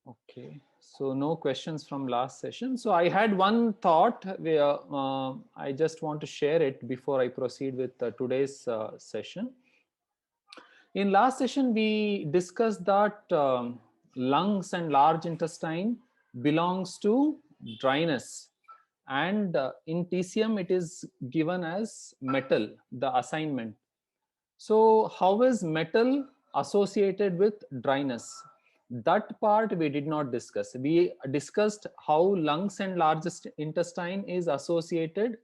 Okay, so no questions from last session. So I had one thought where I just want to share it before I proceed with today's session. In last session, we discussed that lungs and large intestine belongs to dryness, and in TCM it is given as metal, the assignment. So how is metal associated with dryness? That part we did not discuss. We discussed how lungs and largest intestine is associated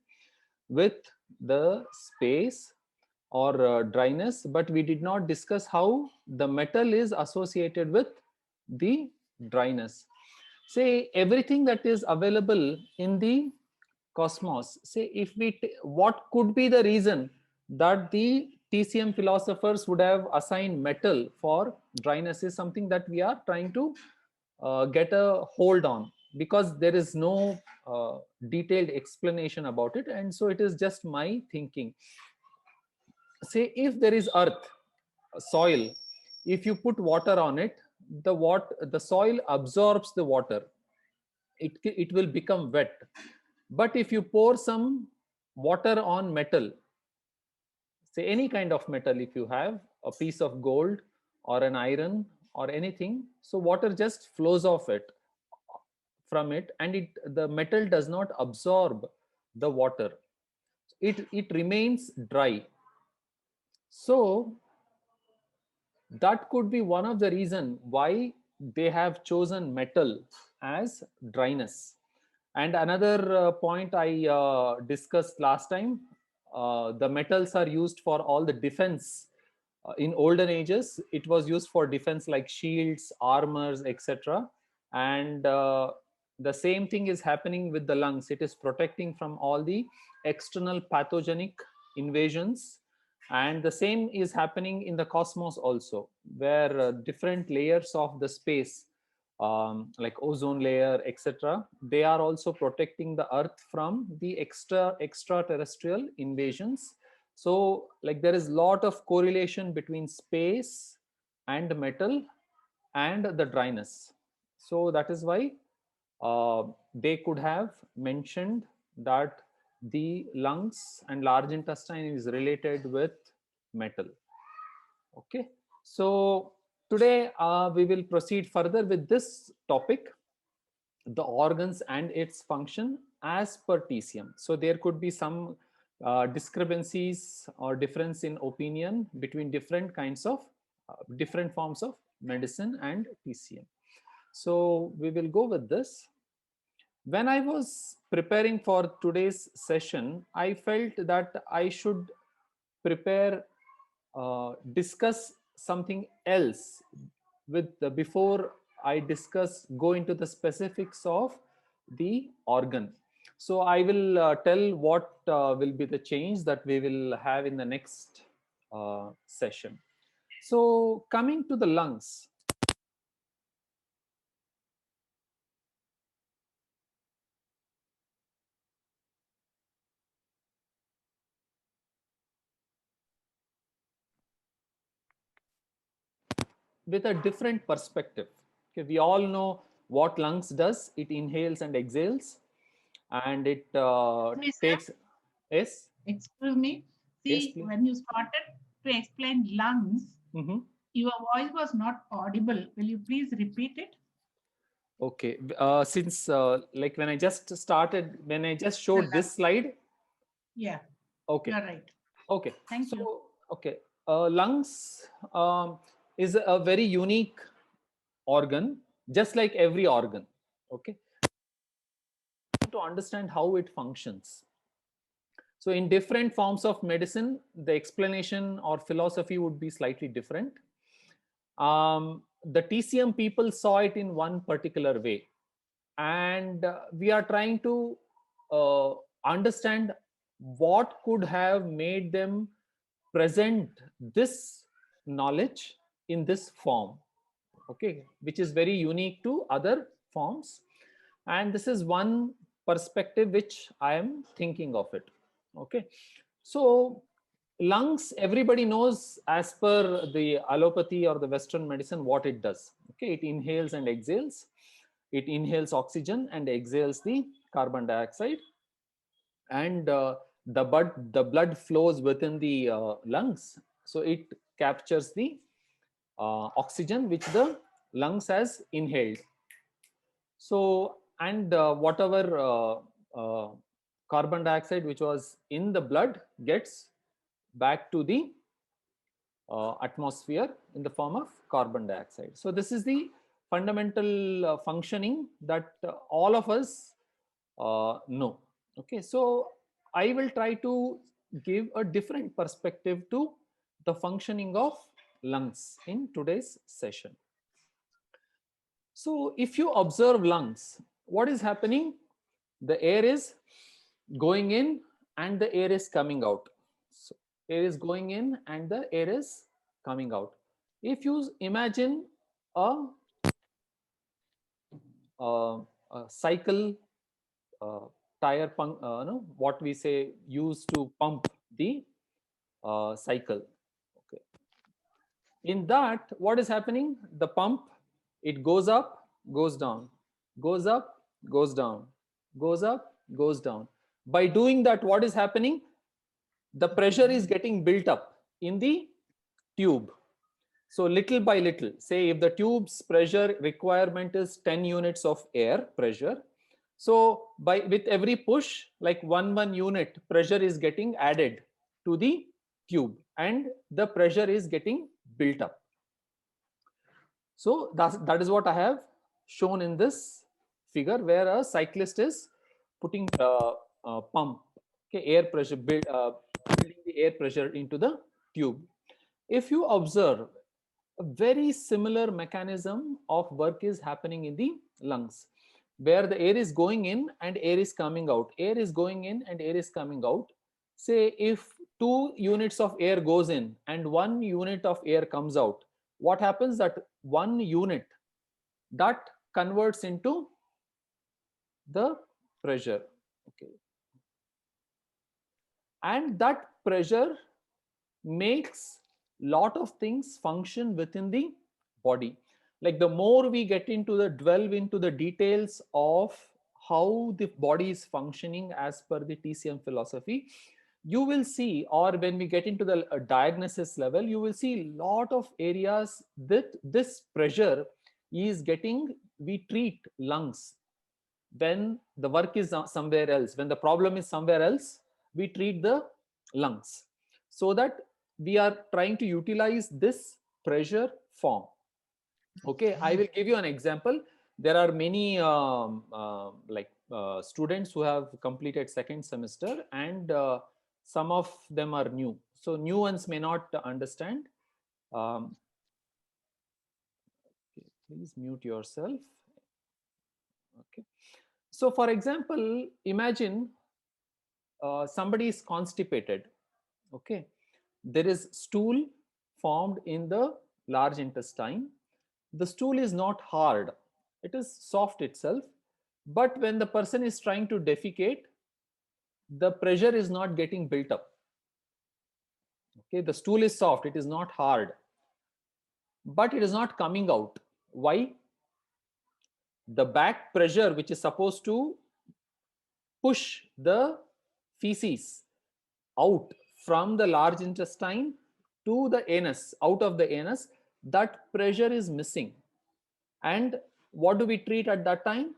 with the space or dryness, but we did not discuss how the metal is associated with the dryness. Say everything that is available in the cosmos, say if we what could be the reason that the TCM philosophers would have assigned metal for dryness is something that we are trying to get a hold on, because there is no detailed explanation about it, and so it is just my thinking. Say if there is earth, soil, if you put water on it, the soil absorbs the water, it will become wet. But if you pour some water on metal, say any kind of metal, if you have a piece of gold or an iron or anything, so water just flows off it from it, and the metal does not absorb the water, it remains dry. So that could be one of the reason why they have chosen metal as dryness. And another point I discussed last time, the metals are used for all the defense. In olden ages it was used for defense like shields, armors, etc. And the same thing is happening with the lungs. It is protecting from all the external pathogenic invasions, and the same is happening in the cosmos also, where different layers of the space, like ozone layer, etc., they are also protecting the earth from the extraterrestrial invasions. So like there is lot of correlation between space and metal and the dryness. So that is why they could have mentioned that the lungs and large intestine is related with metal. Okay, so today we will proceed further with this topic, the organs and its function as per TCM. So there could be some discrepancies or difference in opinion between different kinds of different forms of medicine and TCM. So we will go with this. When I was preparing for today's session, I felt that I should prepare, discuss something else with before I discuss, go into the specifics of the organ. So I will tell what will be the change that we will have in the next session. So coming to the lungs, with a different perspective. Okay, we all know what lungs does. It inhales and exhales, and it Me, sir. takes. Yes, Excuse me. yes, See, please. when you started to explain lungs, Mhm. your voice was not audible. Will you please repeat it? Okay, since like when I just started, when I just The showed this lungs. slide. Yeah, you Okay, are right. okay. Thank you. So, okay, lungs is a very unique organ, just like every organ. Okay, to understand how it functions. So, in different forms of medicine, the explanation or philosophy would be slightly different. The TCM people saw it in one particular way, and we are trying to understand what could have made them present this knowledge in this form, okay, which is very unique to other forms. And this is one perspective which I am thinking of it. Okay, so lungs, everybody knows as per the allopathy or the Western medicine what it does. Okay, it inhales and exhales. It inhales oxygen and exhales the carbon dioxide, and the blood flows within the lungs, so it captures the oxygen which the lungs has inhaled. So, and whatever carbon dioxide which was in the blood gets back to the atmosphere in the form of carbon dioxide. So this is the fundamental functioning that all of us know. Okay, so I will try to give a different perspective to the functioning of lungs in today's session. So if you observe lungs, what is happening? The air is going in and the air is coming out. So air is going in and the air is coming out. If you imagine a, a, a cycle, tire pump, no, what we say used to pump the cycle. Okay. In that, what is happening? The pump, it goes up, goes down, goes up, goes down, goes up, goes down. By doing that, what is happening? The pressure is getting built up in the tube. So little by little, say if the tube's pressure requirement is 10 units of air pressure, so by with every push, like one unit pressure is getting added to the tube and the pressure is getting built up. So that is what I have shown in this figure, where a cyclist is putting pump, okay, air pressure, building the air pressure into the tube. If you observe, a very similar mechanism of work is happening in the lungs, where the air is going in and air is coming out. Air is going in and air is coming out. Say if 2 units of air goes in and 1 unit of air comes out, what happens? That 1 unit that converts into the pressure. Okay, and that pressure makes lot of things function within the body. Like the more we get into the delve into the details of how the body is functioning as per the TCM philosophy, you will see, or when we get into the diagnosis level, you will see lot of areas that this pressure is getting, we treat lungs. When the work is somewhere else, when the problem is somewhere else, we treat the lungs, so that we are trying to utilize this pressure form. Okay, I will give you an example. There are many students who have completed second semester, and some of them are new, so new ones may not understand. um, okay, please mute yourself. Okay, so for example, imagine somebody is constipated. Okay, there is stool formed in the large intestine. The stool is not hard, it is soft itself, but when the person is trying to defecate, the pressure is not getting built up. Okay, the stool is soft, it is not hard, but it is not coming out. Why? The back pressure, which is supposed to push the feces out from the large intestine to the anus, out of the anus, that pressure is missing. And what do we treat at that time?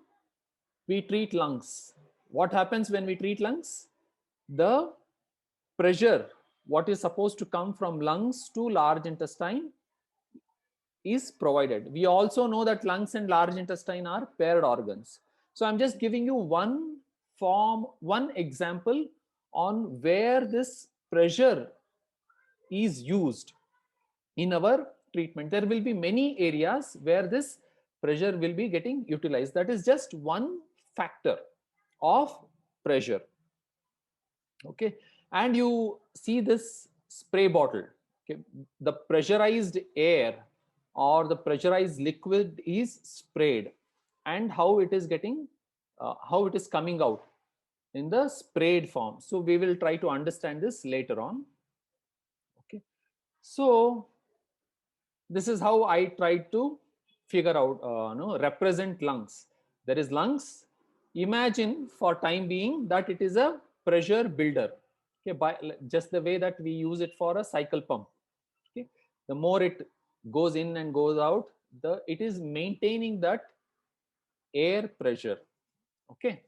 We treat lungs. What happens when we treat lungs? The pressure, what is supposed to come from lungs to large intestine, is provided. We also know that lungs and large intestine are paired organs. So I'm just giving you one form, one example on where this pressure is used in our treatment. There will be many areas where this pressure will be getting utilized. That is just one factor of pressure. Okay, and you see this spray bottle. Okay, the pressurized air or the pressurized liquid is sprayed, and how it is getting, how it is coming out in the sprayed form. So we will try to understand this later on. So this is how I tried to figure out, represent lungs. There is lungs. Imagine for time being that it is a pressure builder. Okay, by just the way that we use it for a cycle pump. Okay, the more it goes in and goes out, it is maintaining that air pressure. Okay.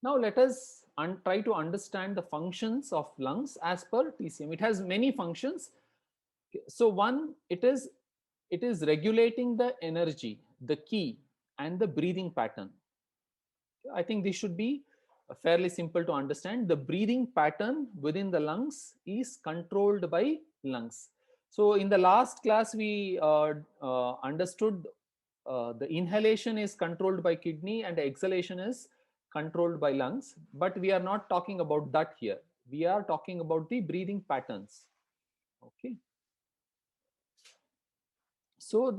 Now let us try to understand the functions of lungs as per TCM. It has many functions. So one, it is regulating the energy, the key, and the breathing pattern. I think this should be fairly simple to understand. The breathing pattern within the lungs is controlled by lungs. So in the last class, we understood the inhalation is controlled by kidney and the exhalation is controlled by lungs. But we are not talking about that here. We are talking about the breathing patterns. Okay. So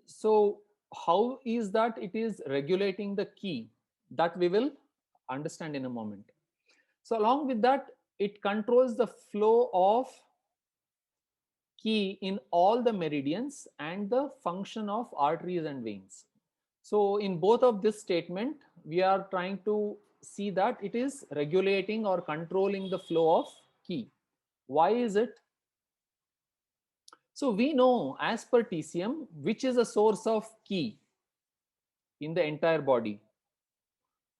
so how is that it is regulating the key, that we will understand in a moment. So along with that, it controls the flow of key in all the meridians and the function of arteries and veins. So in both of this statement, we are trying to see that it is regulating or controlling the flow of key. Why is it? So we know as per TCM, which is a source of key in the entire body.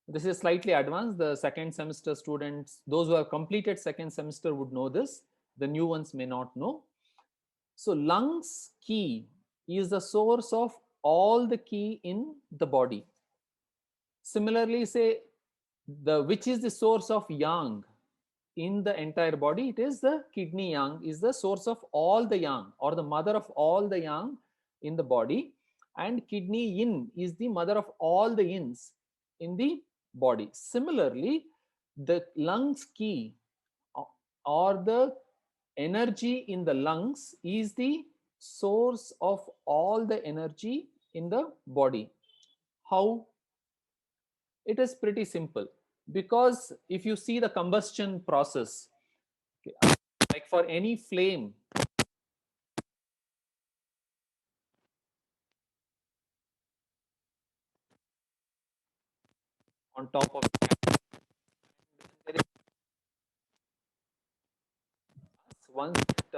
This is slightly advanced. The second semester students, those who have completed second semester would know this. The new ones may not know. So lungs key is the source of all the key in the body. Similarly, say which is the source of yang in the entire body? It is the kidney yang is the source of all the yang, or the mother of all the yang in the body, and kidney yin is the mother of all the yins in the body. Similarly, the lungs key or the energy in the lungs is the source of all the energy in the body. How? It is pretty simple, because if you see the combustion process, okay, like for any flame, on top of the candle, there is, once it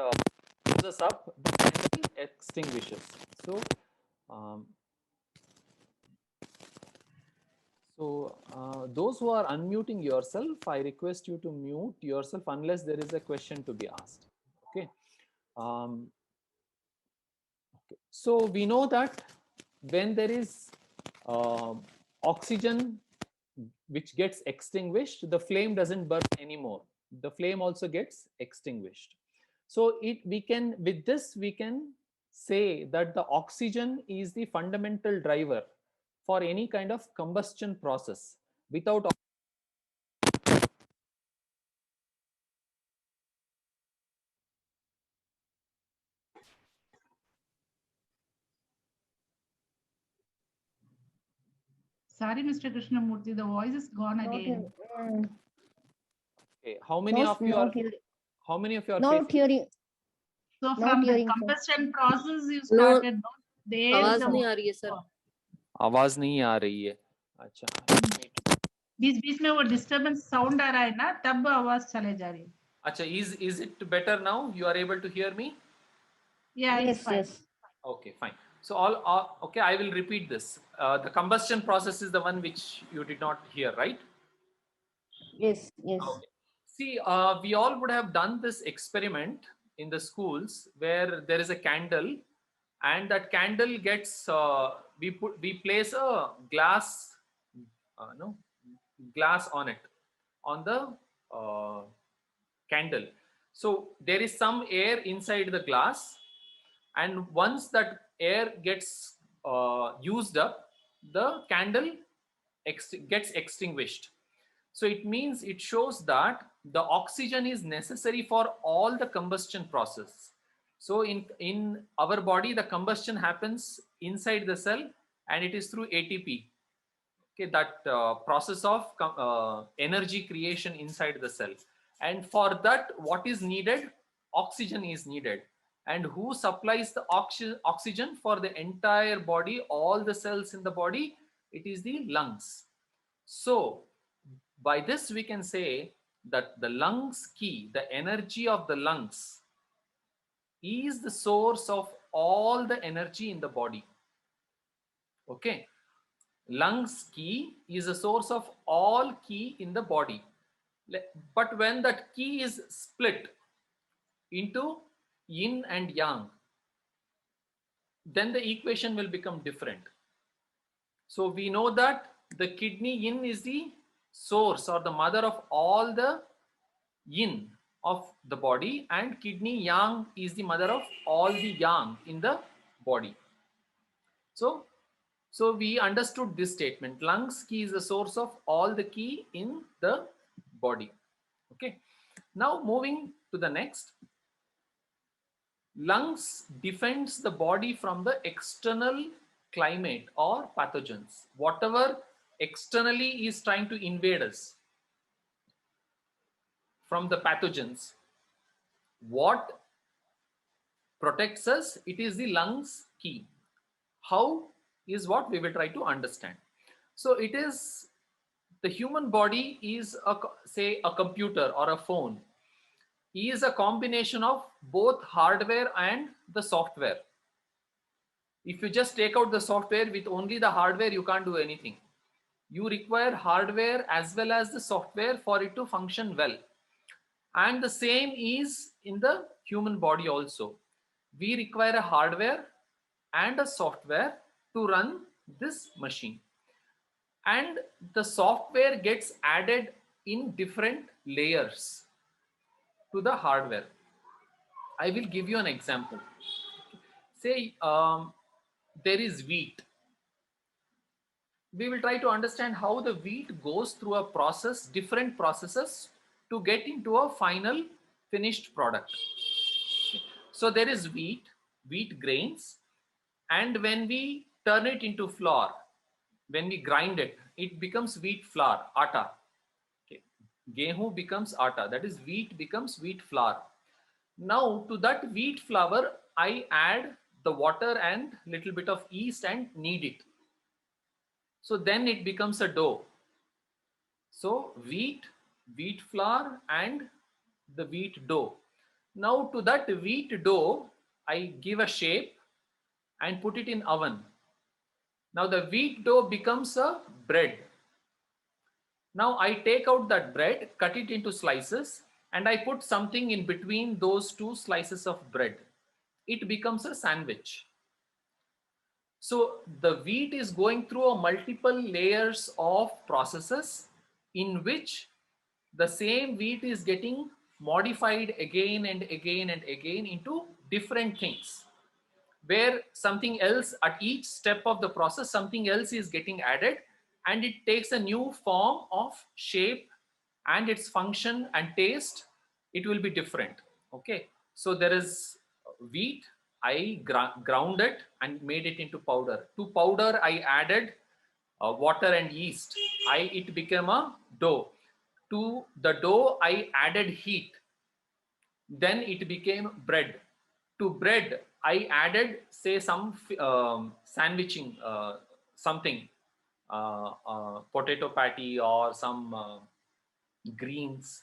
closes up, the candle extinguishes. So um, those who are unmuting yourself, I request you to mute yourself unless there is a question to be asked. Okay. um, okay. So we know that when there is uh, oxygen which gets extinguished, the flame doesn't burn anymore. The flame also gets extinguished. So we can, with this we can say that the oxygen is the fundamental driver for any kind of combustion process. Without Sorry, Mr. Krishnamurthy, the voice is gone Not again. okay, how many of you are not facing? hearing. So Not from the hearing, sir. combustion process you know started, no? There आवाज the नहीं आ रही है sir आवाज नहीं आ रही है. अच्छा, बीच में वो डिस्टर्बेंस साउंड आ रहा है ना, तब आवाज चले जा रही है. अच्छा, is it better now? You are able to hear me? Yeah, it's Yes, fine. yes. Okay, fine. So okay, I will repeat this. The combustion process is the one which you did not hear, right? Yes, yes. Okay. See, we all would have done this experiment in the schools where there is a candle, and that candle gets we place a glass, no, glass on it, on the candle. So there is some air inside the glass, and once that air gets used up, the candle gets extinguished. So it means, it shows that the oxygen is necessary for all the combustion process. So in our body, the combustion happens inside the cell, and it is through ATP. Okay, that process of energy creation inside the cell. And for that, what is needed? Oxygen is needed. And who supplies the oxygen for the entire body, all the cells in the body? It is the lungs. So by this we can say that the lungs key, the energy of the lungs, is the source of all the energy in the body. Okay, lungs key is a source of all key in the body. But when that key is split into yin and yang, then the equation will become different. So we know that the kidney yin is the source or the mother of all the yin of the body, and kidney yang is the mother of all the yang in the body. So we understood this statement. Lungs key is the source of all the key in the body. Okay. Now moving to the next. Lungs defends the body from the external climate or pathogens. Whatever externally is trying to invade us from the pathogens, what protects us? It is the lungs key. How is what we will try to understand. So it is, the human body is say a computer or a phone, is a combination of both hardware and the software. If you just take out the software with only the hardware, you can't do anything. You require hardware as well as the software for it to function well. And the same is in the human body also. We require a hardware and a software to run this machine. And the software gets added in different layers to the hardware. I will give you an example. Say there is wheat. We will try to understand how the wheat goes through a process, different processes to get into a final finished product. So there is wheat grains, and when we turn it into flour, when we grind it, it becomes wheat flour, atta. Okay. Gehu becomes atta, that is wheat becomes wheat flour. Now to that wheat flour, I add the water and little bit of yeast and knead it. So then it becomes a dough. So wheat flour and the wheat dough. Now to that wheat dough, I give a shape and put it in oven. Now the wheat dough becomes a bread. Now I take out that bread, cut it into slices, and I put something in between those two slices of bread. It becomes a sandwich. So the wheat is going through a multiple layers of processes in which the same wheat is getting modified again and again and again into different things, where something else at each step of the process, something else is getting added, and it takes a new form of shape, and its function and taste, it will be different. Okay, so there is wheat, I ground it and made it into powder. To powder I added water and yeast. It became a dough. To the dough I added heat. Then it became bread. To bread I added, say, some sandwiching, something, potato patty or some greens,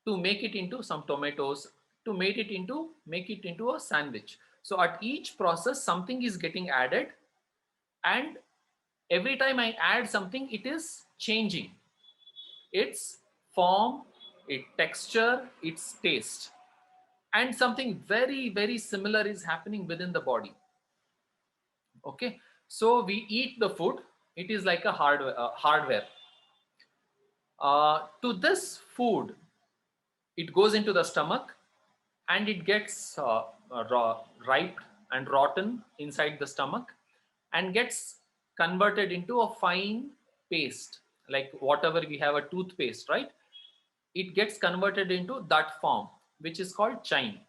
to make it into some tomatoes, to make it into a sandwich. So at each process something is getting added, and every time I add something, it is changing its form, its texture, its taste. And something very, very similar is happening within the body. Okay, so we eat the food, it is like a hardware. To this food, it goes into the stomach and it gets ripe and rotten inside the stomach and gets converted into a fine paste, like whatever we have a toothpaste, right? It gets converted into that form, which is called chine.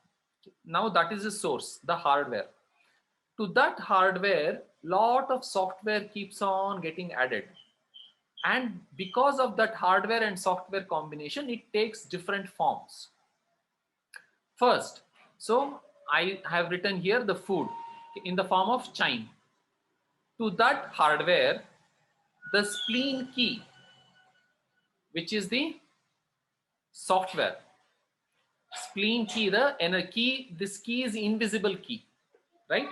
Now that is the source, the hardware. To that hardware, lot of software keeps on getting added. And because of that hardware and software combination, it takes different forms. First, so I have written here the food in the form of chime. To that hardware, the spleen key, which is the software, spleen key, the inner key, this key is invisible key, right?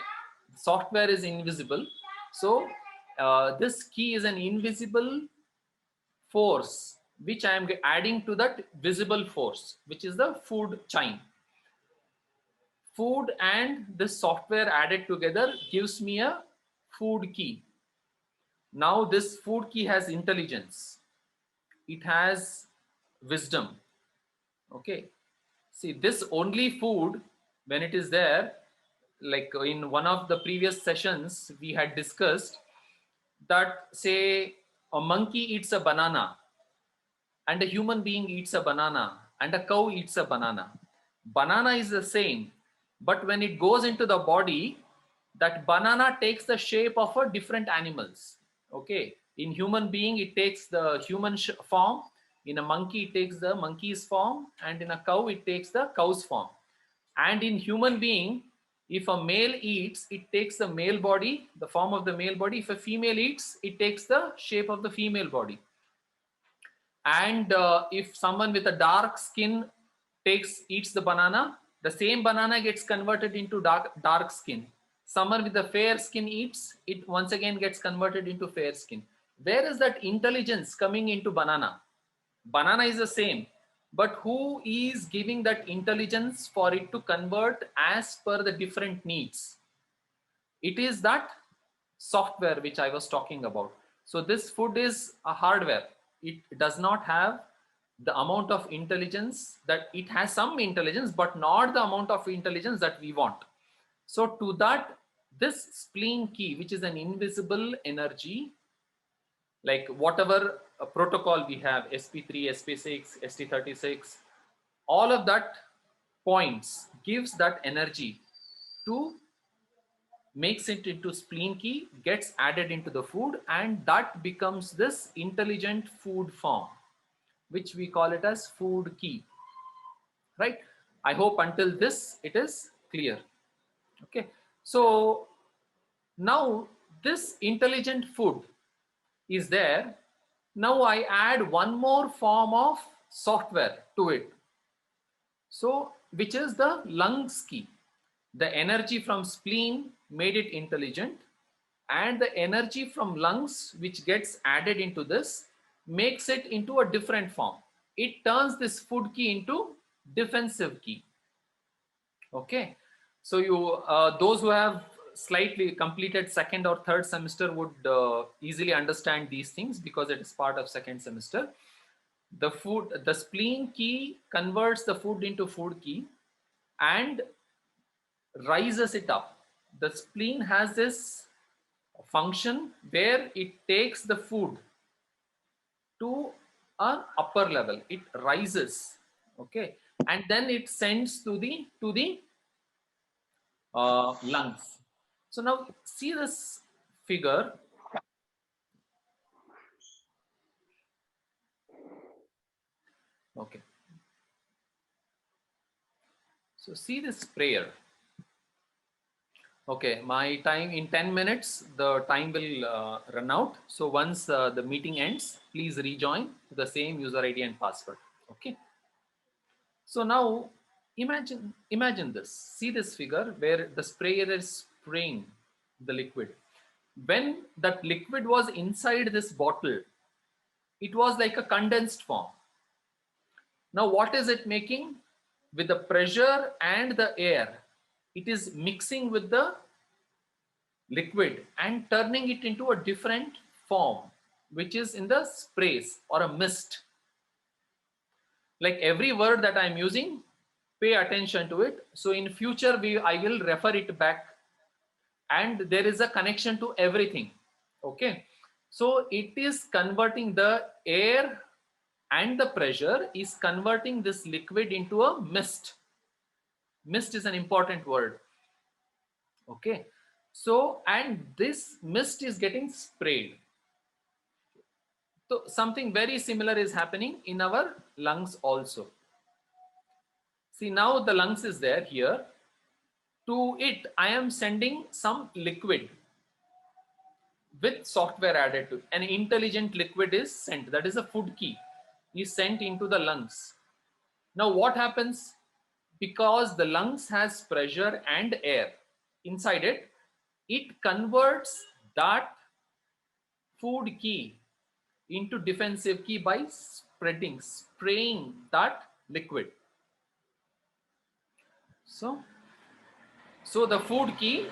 Software is invisible. So this key is an invisible force which I am adding to that visible force, which is the food chime. Food and this software added together gives me a food key. Now this food key has intelligence, it has wisdom. Okay, see, this only food, when it is there, like in one of the previous sessions we had discussed that, say a monkey eats a banana and a human being eats a banana and a cow eats a banana. Banana is the same, but when it goes into the body, that banana takes the shape of a different animals. Okay, in human being it takes the human form, in a monkey it takes the monkey's form, and in a cow it takes the cow's form. And in human being, if a male eats, it takes the male body, the form of the male body. If a female eats, it takes the shape of the female body. And if someone with a dark skin eats the banana, the same banana gets converted into dark skin. Someone with a fair skin eats, it once again gets converted into fair skin. Where is that intelligence coming into banana? Banana is the same, but who is giving that intelligence for it to convert as per the different needs? It is that software which I was talking about. So this food is a hardware. It does not have the amount of intelligence, that it has some intelligence, but not the amount of intelligence that we want. So to that, this spleen key, which is an invisible energy, like whatever protocol we have, SP3, SP6, ST36, all of that points gives that energy to makes it into spleen key, gets added into the food, and that becomes this intelligent food form, which we call it as food key, right? I hope until this it is clear. Okay, so now this intelligent food is there. Now I add one more form of software to it, so which is the lungs key. The energy from spleen made it intelligent, and the energy from lungs which gets added into this makes it into a different form. It turns this food key into defensive key. Okay, so you those who have slightly completed second or third semester would easily understand these things, because it is part of second semester. The spleen key converts the food into food key and rises it up. The spleen has this function where it takes the food to an upper level, it rises, okay, and then it sends to the lungs. So now see this figure. Okay, so see this sprayer. Okay, my time in 10 minutes, the time will run out. So once the meeting ends, please rejoin to the same user ID and password. Okay. So now imagine this. See this figure where the sprayer is spraying the liquid. When that liquid was inside this bottle, it was like a condensed form. Now what is it making? With the pressure and the air, it is mixing with the liquid and turning it into a different form, which is in the sprays or a mist. Like every word that I'm using, pay attention to it. So in future, I will refer it back, and there is a connection to everything. Okay. So it is converting the air, and the pressure is converting this liquid into a mist. Mist is an important word. Okay. So, and this mist is getting sprayed. So something very similar is happening in our lungs also. See, now the lungs is there here. To it, I am sending some liquid with software added to it. An intelligent liquid is sent. That is a food key. Is sent into the lungs. Now what happens? Because the lungs has pressure and air inside it, it converts that food key into defensive key by spraying that liquid. So the food key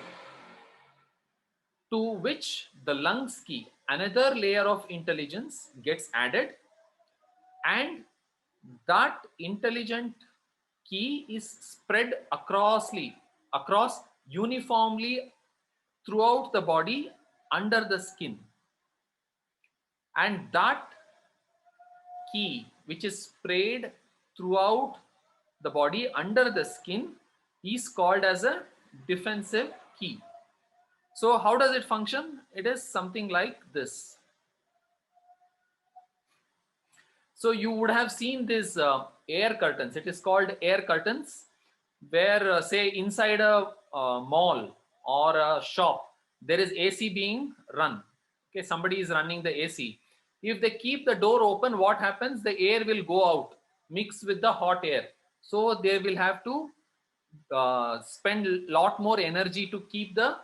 to which the lungs key, another layer of intelligence gets added, and that intelligent key is spread across uniformly throughout the body under the skin, and that key which is sprayed throughout the body under the skin is called as a defensive key. So how does it function? It is something like this. So you would have seen these air curtains. It is called air curtains, where say inside a mall or a shop, there is AC being run. Okay, somebody is running the AC. If they keep the door open, what happens? The air will go out, mix with the hot air. So they will have to spend a lot more energy to keep the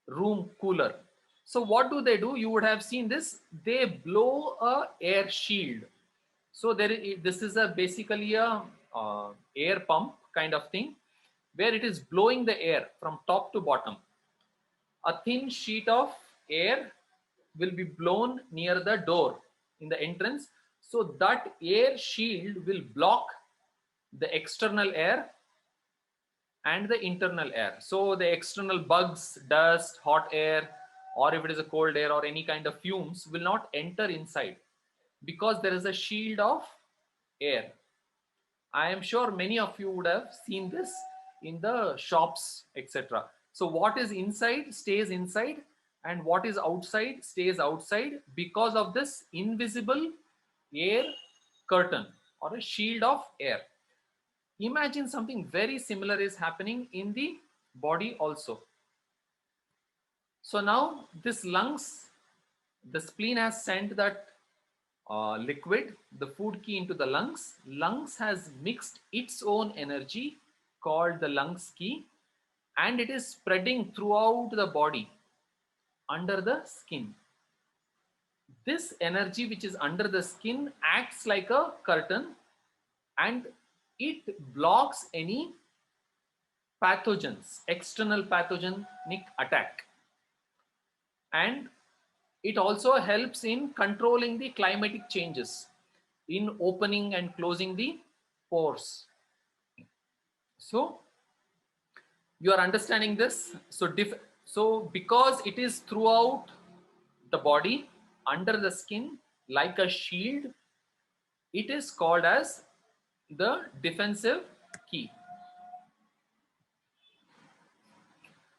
room cooler. So what do? You would have seen this. They blow a air shield. So this is basically a air pump kind of thing, where it is blowing the air from top to bottom. A thin sheet of air will be blown near the door in the entrance. So that air shield will block the external air and the internal air. So the external bugs, dust, hot air, or if it is a cold air or any kind of fumes will not enter inside, because there is a shield of air. I am sure many of you would have seen this in the shops, etc. So what is inside stays inside, and what is outside stays outside, because of this invisible air curtain or a shield of air. Imagine something very similar is happening in the body also. So now this lungs, the spleen has sent that liquid, the food key, into the lungs. Lungs has mixed its own energy called the lungs key, and it is spreading throughout the body under the skin. This energy which is under the skin acts like a curtain, and it blocks any pathogens, external pathogenic attack, and it also helps in controlling the climatic changes, in opening and closing the pores. So you are understanding this. So because it is throughout the body under the skin like a shield, it is called as the defensive key.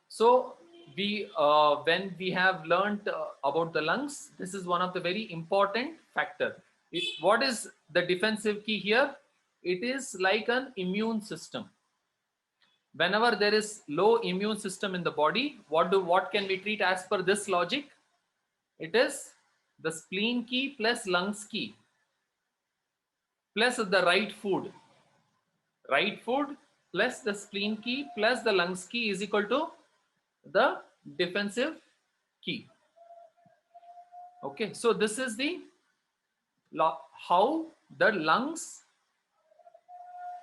So when we have learned about the lungs, this is one of the very important factor. What is the defensive key here? It is like an immune system. Whenever there is low immune system in the body, what can we treat as per this logic? It is the spleen key plus lungs key plus the right food. Right food plus the spleen key plus the lungs key is equal to the defensive key. Okay, so this is the how the lungs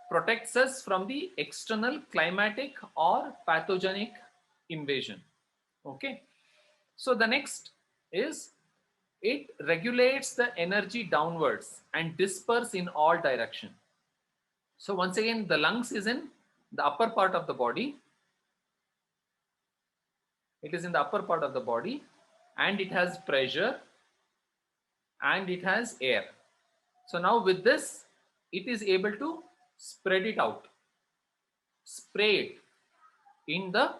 protects us from the external climatic or pathogenic invasion. Okay, so the next is it regulates the energy downwards and disperse in all direction. So once again, the lungs is in the upper part of the body. It is in the upper part of the body, and it has pressure and it has air. So now with this, it is able to spread it out, spray it in the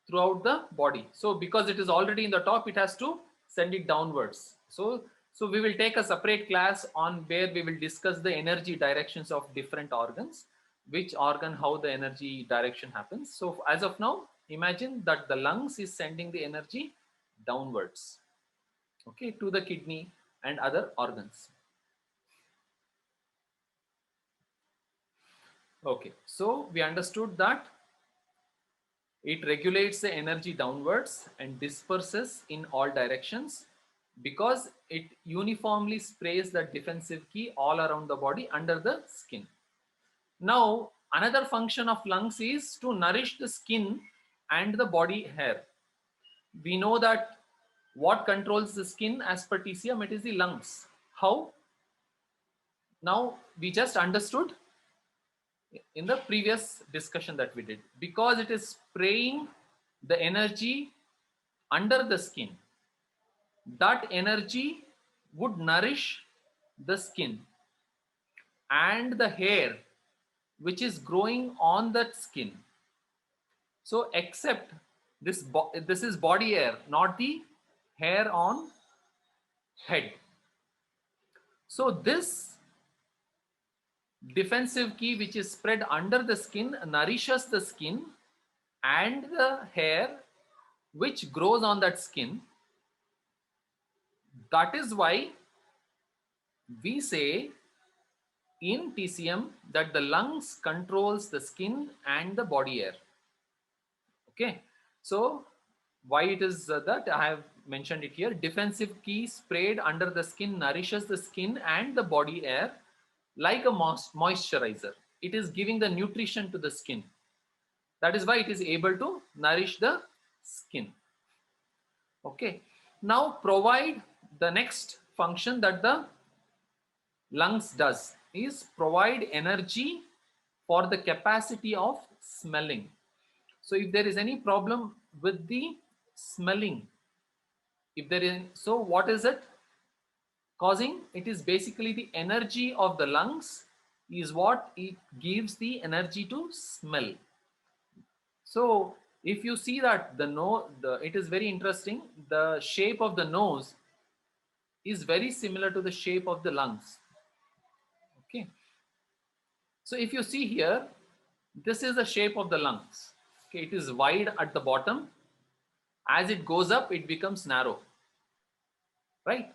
throughout the body. So because it is already in the top, it has to send it downwards. So So we will take a separate class on where we will discuss the energy directions of different organs, which organ, how the energy direction happens. So as of now, imagine that the lungs is sending the energy downwards, okay, to the kidney and other organs. Okay, so we understood that it regulates the energy downwards and disperses in all directions because it uniformly sprays the defensive key all around the body under the skin. Now, another function of lungs is to nourish the skin and the body hair. We know that what controls the skin as per TCM, it is the lungs. How? Now, we just understood in the previous discussion that we did, because it is spraying the energy under the skin, that energy would nourish the skin and the hair which is growing on that skin. So except this this is body hair, not the hair on head. So this defensive key which is spread under the skin nourishes the skin and the hair which grows on that skin. That is why we say in TCM that the lungs controls the skin and the body air. Okay, so why it is that I have mentioned it here. Defensive key sprayed under the skin nourishes the skin and the body air like a moisturizer. It is giving the nutrition to the skin. That is why it is able to nourish the skin. Okay, now provide the next function that the lungs does is provide energy for the capacity of smelling. So if there is any problem with the smelling, if there is, so what is it causing? It is basically the energy of the lungs is what it gives the energy to smell. So if you see that the nose, it is very interesting. The shape of the nose is very similar to the shape of the lungs. Okay. So if you see here, this is the shape of the lungs. Okay, it is wide at the bottom. As it goes up, it becomes narrow. Right?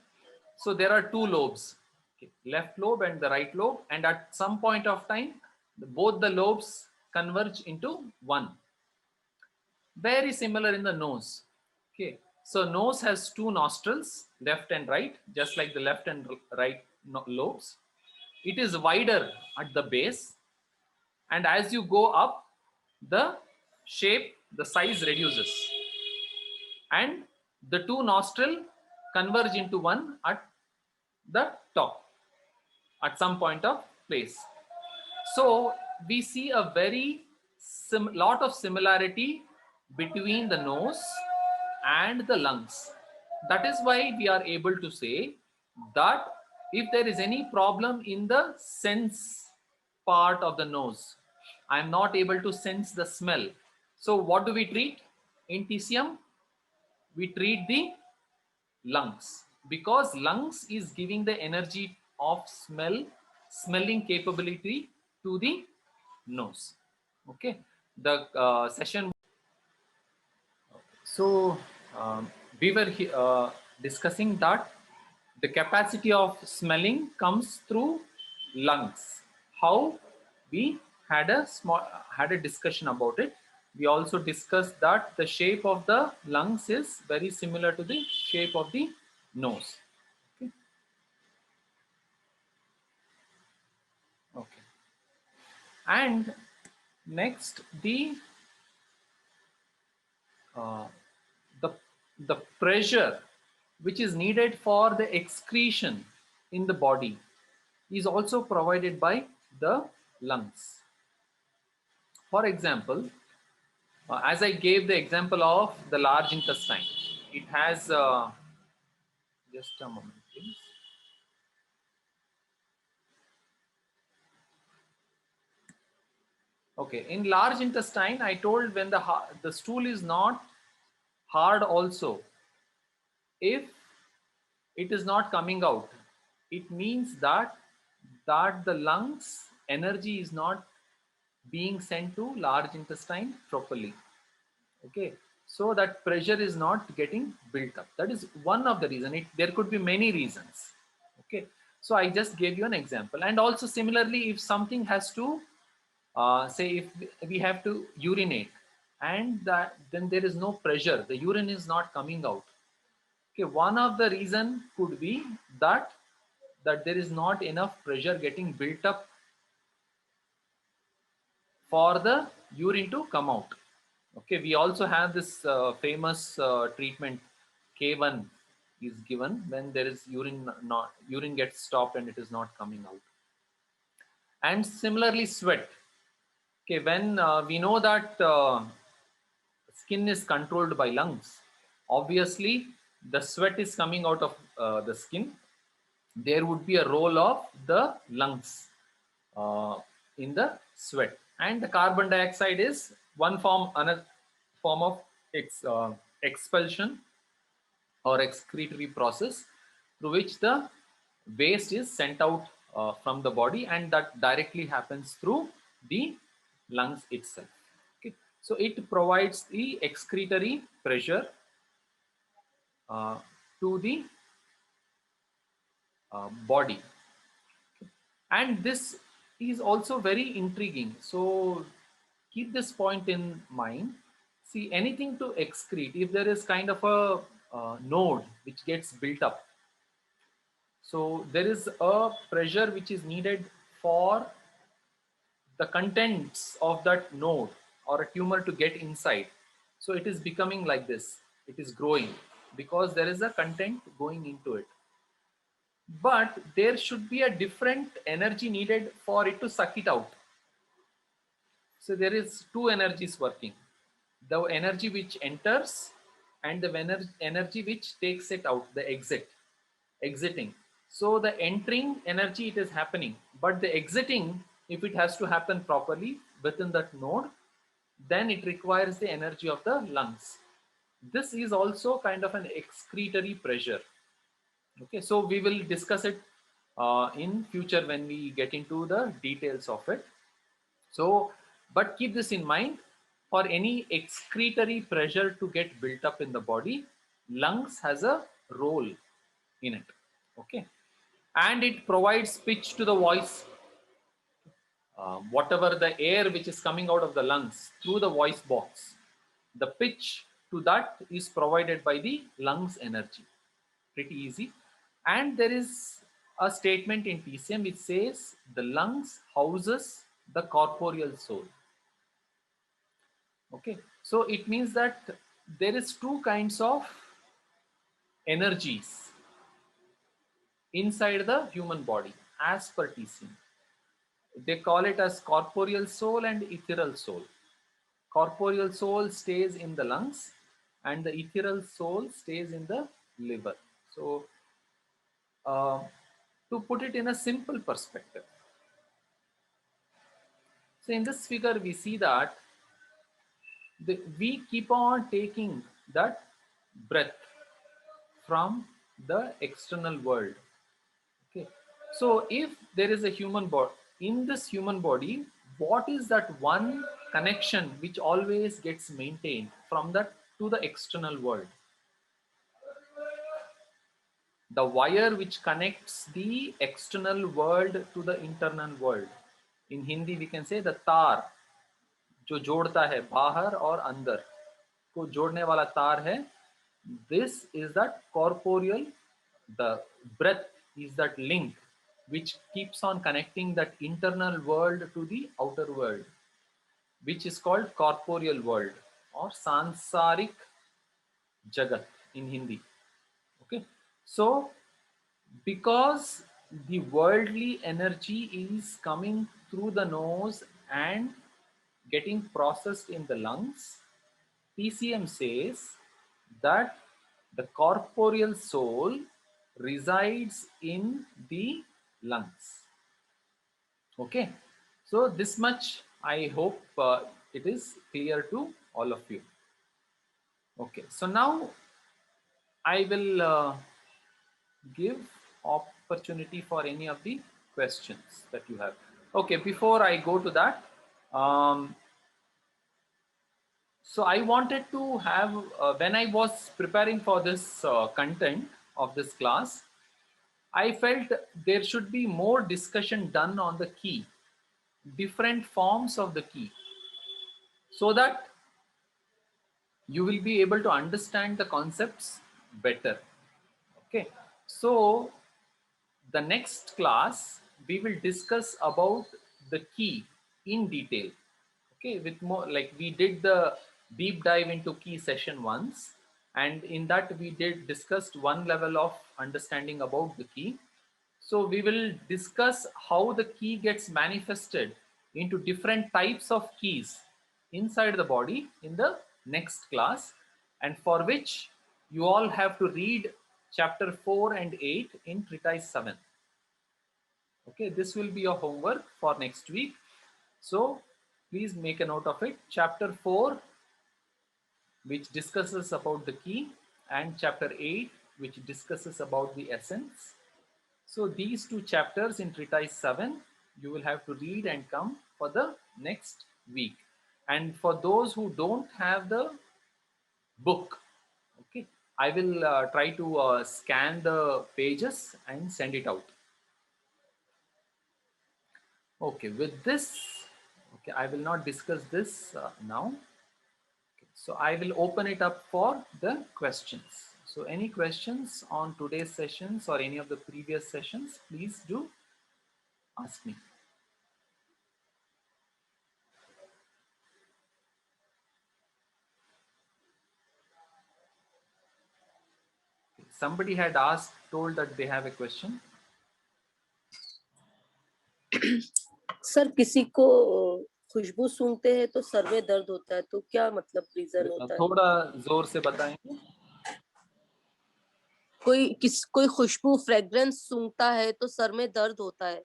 So there are two lobes, okay, left lobe and the right lobe, and at some point of time, both the lobes converge into one. Very similar in the nose. Okay, so nose has two nostrils, left and right, just like the left and right lobes. It is wider at the base, and as you go up, the shape, the size reduces, and the two nostril converge into one at the top at some point of place. So we see a very lot of similarity between the nose and the lungs. That is why we are able to say that if there is any problem in the sense part of the nose, I am not able to sense the smell. So what do we treat in TCM? We treat the lungs, because lungs is giving the energy of smelling capability to the nose. Okay, the session. So we were discussing that the capacity of smelling comes through lungs. How we had a discussion about it. We also discussed that the shape of the lungs is very similar to the shape of the nose. Okay. Okay. And next, uh, the pressure which is needed for the excretion in the body is also provided by the lungs. For example, as I gave the example of the large intestine, it has just a moment, please. Okay, in large intestine, I told when the stool is not hard also, if it is not coming out. It means that the lungs energy is not being sent to large intestine properly. Okay, so that pressure is not getting built up. That is one of the reason. There could be many reasons. Okay, so I just gave you an example. And also similarly, if something has to say, if we have to urinate, and then there is no pressure, the urine is not coming out. Okay, one of the reason could be that there is not enough pressure getting built up for the urine to come out. Okay, we also have this famous treatment, K1 is given when there is urine gets stopped and it is not coming out. And similarly, sweat. Okay, when we know that skin is controlled by lungs, obviously the sweat is coming out of the skin. There would be a role of the lungs uh, in the sweat, and the carbon dioxide is another form of expulsion or excretory process through which the waste is sent out from the body, and that directly happens through the lungs itself. Okay. So it provides the excretory pressure uh, to the body, and this is also very intriguing. So keep this point in mind. See, anything to excrete, if there is kind of a node which gets built up, so there is a pressure which is needed for the contents of that node or a tumor to get inside. So it is becoming like this, it is growing because there is a content going into it. But there should be a different energy needed for it to suck it out. So there is two energies working, the energy which enters and the energy which takes it out, the exiting. So the entering energy, it is happening, but the exiting, if it has to happen properly within that node, then it requires the energy of the lungs. This is also kind of an excretory pressure. Okay, so we will discuss it in future when we get into the details of it. So, but keep this in mind, for any excretory pressure to get built up in the body, lungs has a role in it. Okay, and it provides pitch to the voice. Whatever the air which is coming out of the lungs through the voice box, the pitch to that is provided by the lungs energy. Pretty easy. And there is a statement in TCM which says the lungs houses the corporeal soul. Okay, so it means that there is two kinds of energies inside the human body as per TCM. They call it as corporeal soul and ethereal soul. Corporeal soul stays in the lungs and the ethereal soul stays in the liver. So to put it in a simple perspective, so in this figure we see that we keep on taking that breath from the external world. Okay, so if there is a human body, in this human body, what is that one connection which always gets maintained from that to the external world? The wire which connects the external world to the internal world. In Hindi we can say the तार जो जोड़ता है बाहर और अंदर को जोड़ने वाला तार है. This is that corporeal, the breath is that link which keeps on connecting that internal world to the outer world, which is called corporeal world or sansarik jagat in Hindi. Okay, so because the worldly energy is coming through the nose and getting processed in the lungs, TCM says that the corporeal soul resides in the lungs. Okay, so this much I hope it is clear to all of you. Okay, so now I will give opportunity for any of the questions that you have. Okay, before I go to that, so I wanted to have, when I was preparing for this content of this class, I felt there should be more discussion done on the key, different forms of the key, so that you will be able to understand the concepts better. Okay, so the next class we will discuss about the key in detail. Okay, with more, like we did the deep dive into key session once, and in that we did discussed one level of understanding about the key. So we will discuss how the key gets manifested into different types of keys inside the body in the next class, and for which you all have to read chapter 4 and 8 in treatise 7. Okay, this will be your homework for next week. So please make a note of it. Chapter 4, which discusses about the key, and chapter 8, which discusses about the essence. So these two chapters in treatise 7, you will have to read and come for the next week. And for those who don't have the book, okay, I will try to scan the pages and send it out. Okay, with this, okay, I will not discuss this now. Okay, so I will open it up for the questions. So any questions on today's sessions or any of the previous sessions, please do ask me. Somebody had asked, told that they have a question. Sir किसी को खुशबू सूंघते हैं तो sir में दर्द होता है, तो क्या मतलब रीजन होता है? थोड़ा जोर से बताएंगे. कोई खुशबू फ्रेग्रेंस सूंघता है तो सर में दर्द होता है,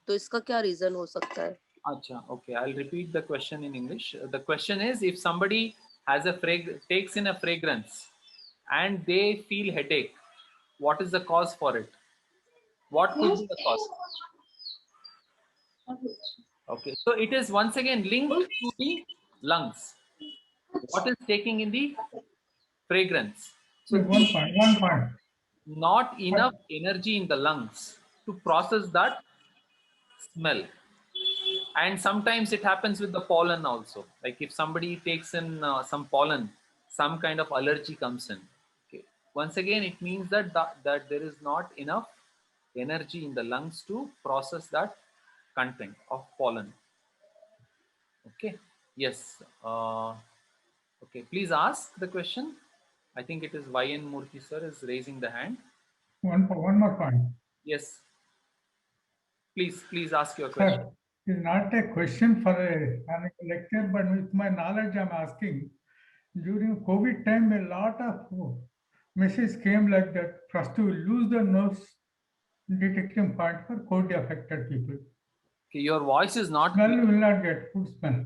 तो इसका क्या रीजन हो सकता है? अच्छा, okay, I'll repeat the question in English. The question is, if somebody has takes in a fragrance and they feel headache, what is the cause for it? What could be the cause? Okay, so it is once again linked to the lungs. What is taking in the fragrance? So one point. Not enough energy in the lungs to process that smell. And sometimes it happens with the pollen also. Like if somebody takes in some pollen, some kind of allergy comes in. Okay. Once again, it means that there is not enough energy in the lungs to process that content of pollen. Okay. Yes. Okay. Please ask the question. I think it is YN Murthy sir is raising the hand. One more point. Yes. Please ask your question. Sir, it's not a question for a lecture, but with my knowledge, I'm asking. During COVID time, a lot of messages came like that. First, to lose the nose detection point for COVID affected people. Okay, your voice is not. Smell will not get food smell.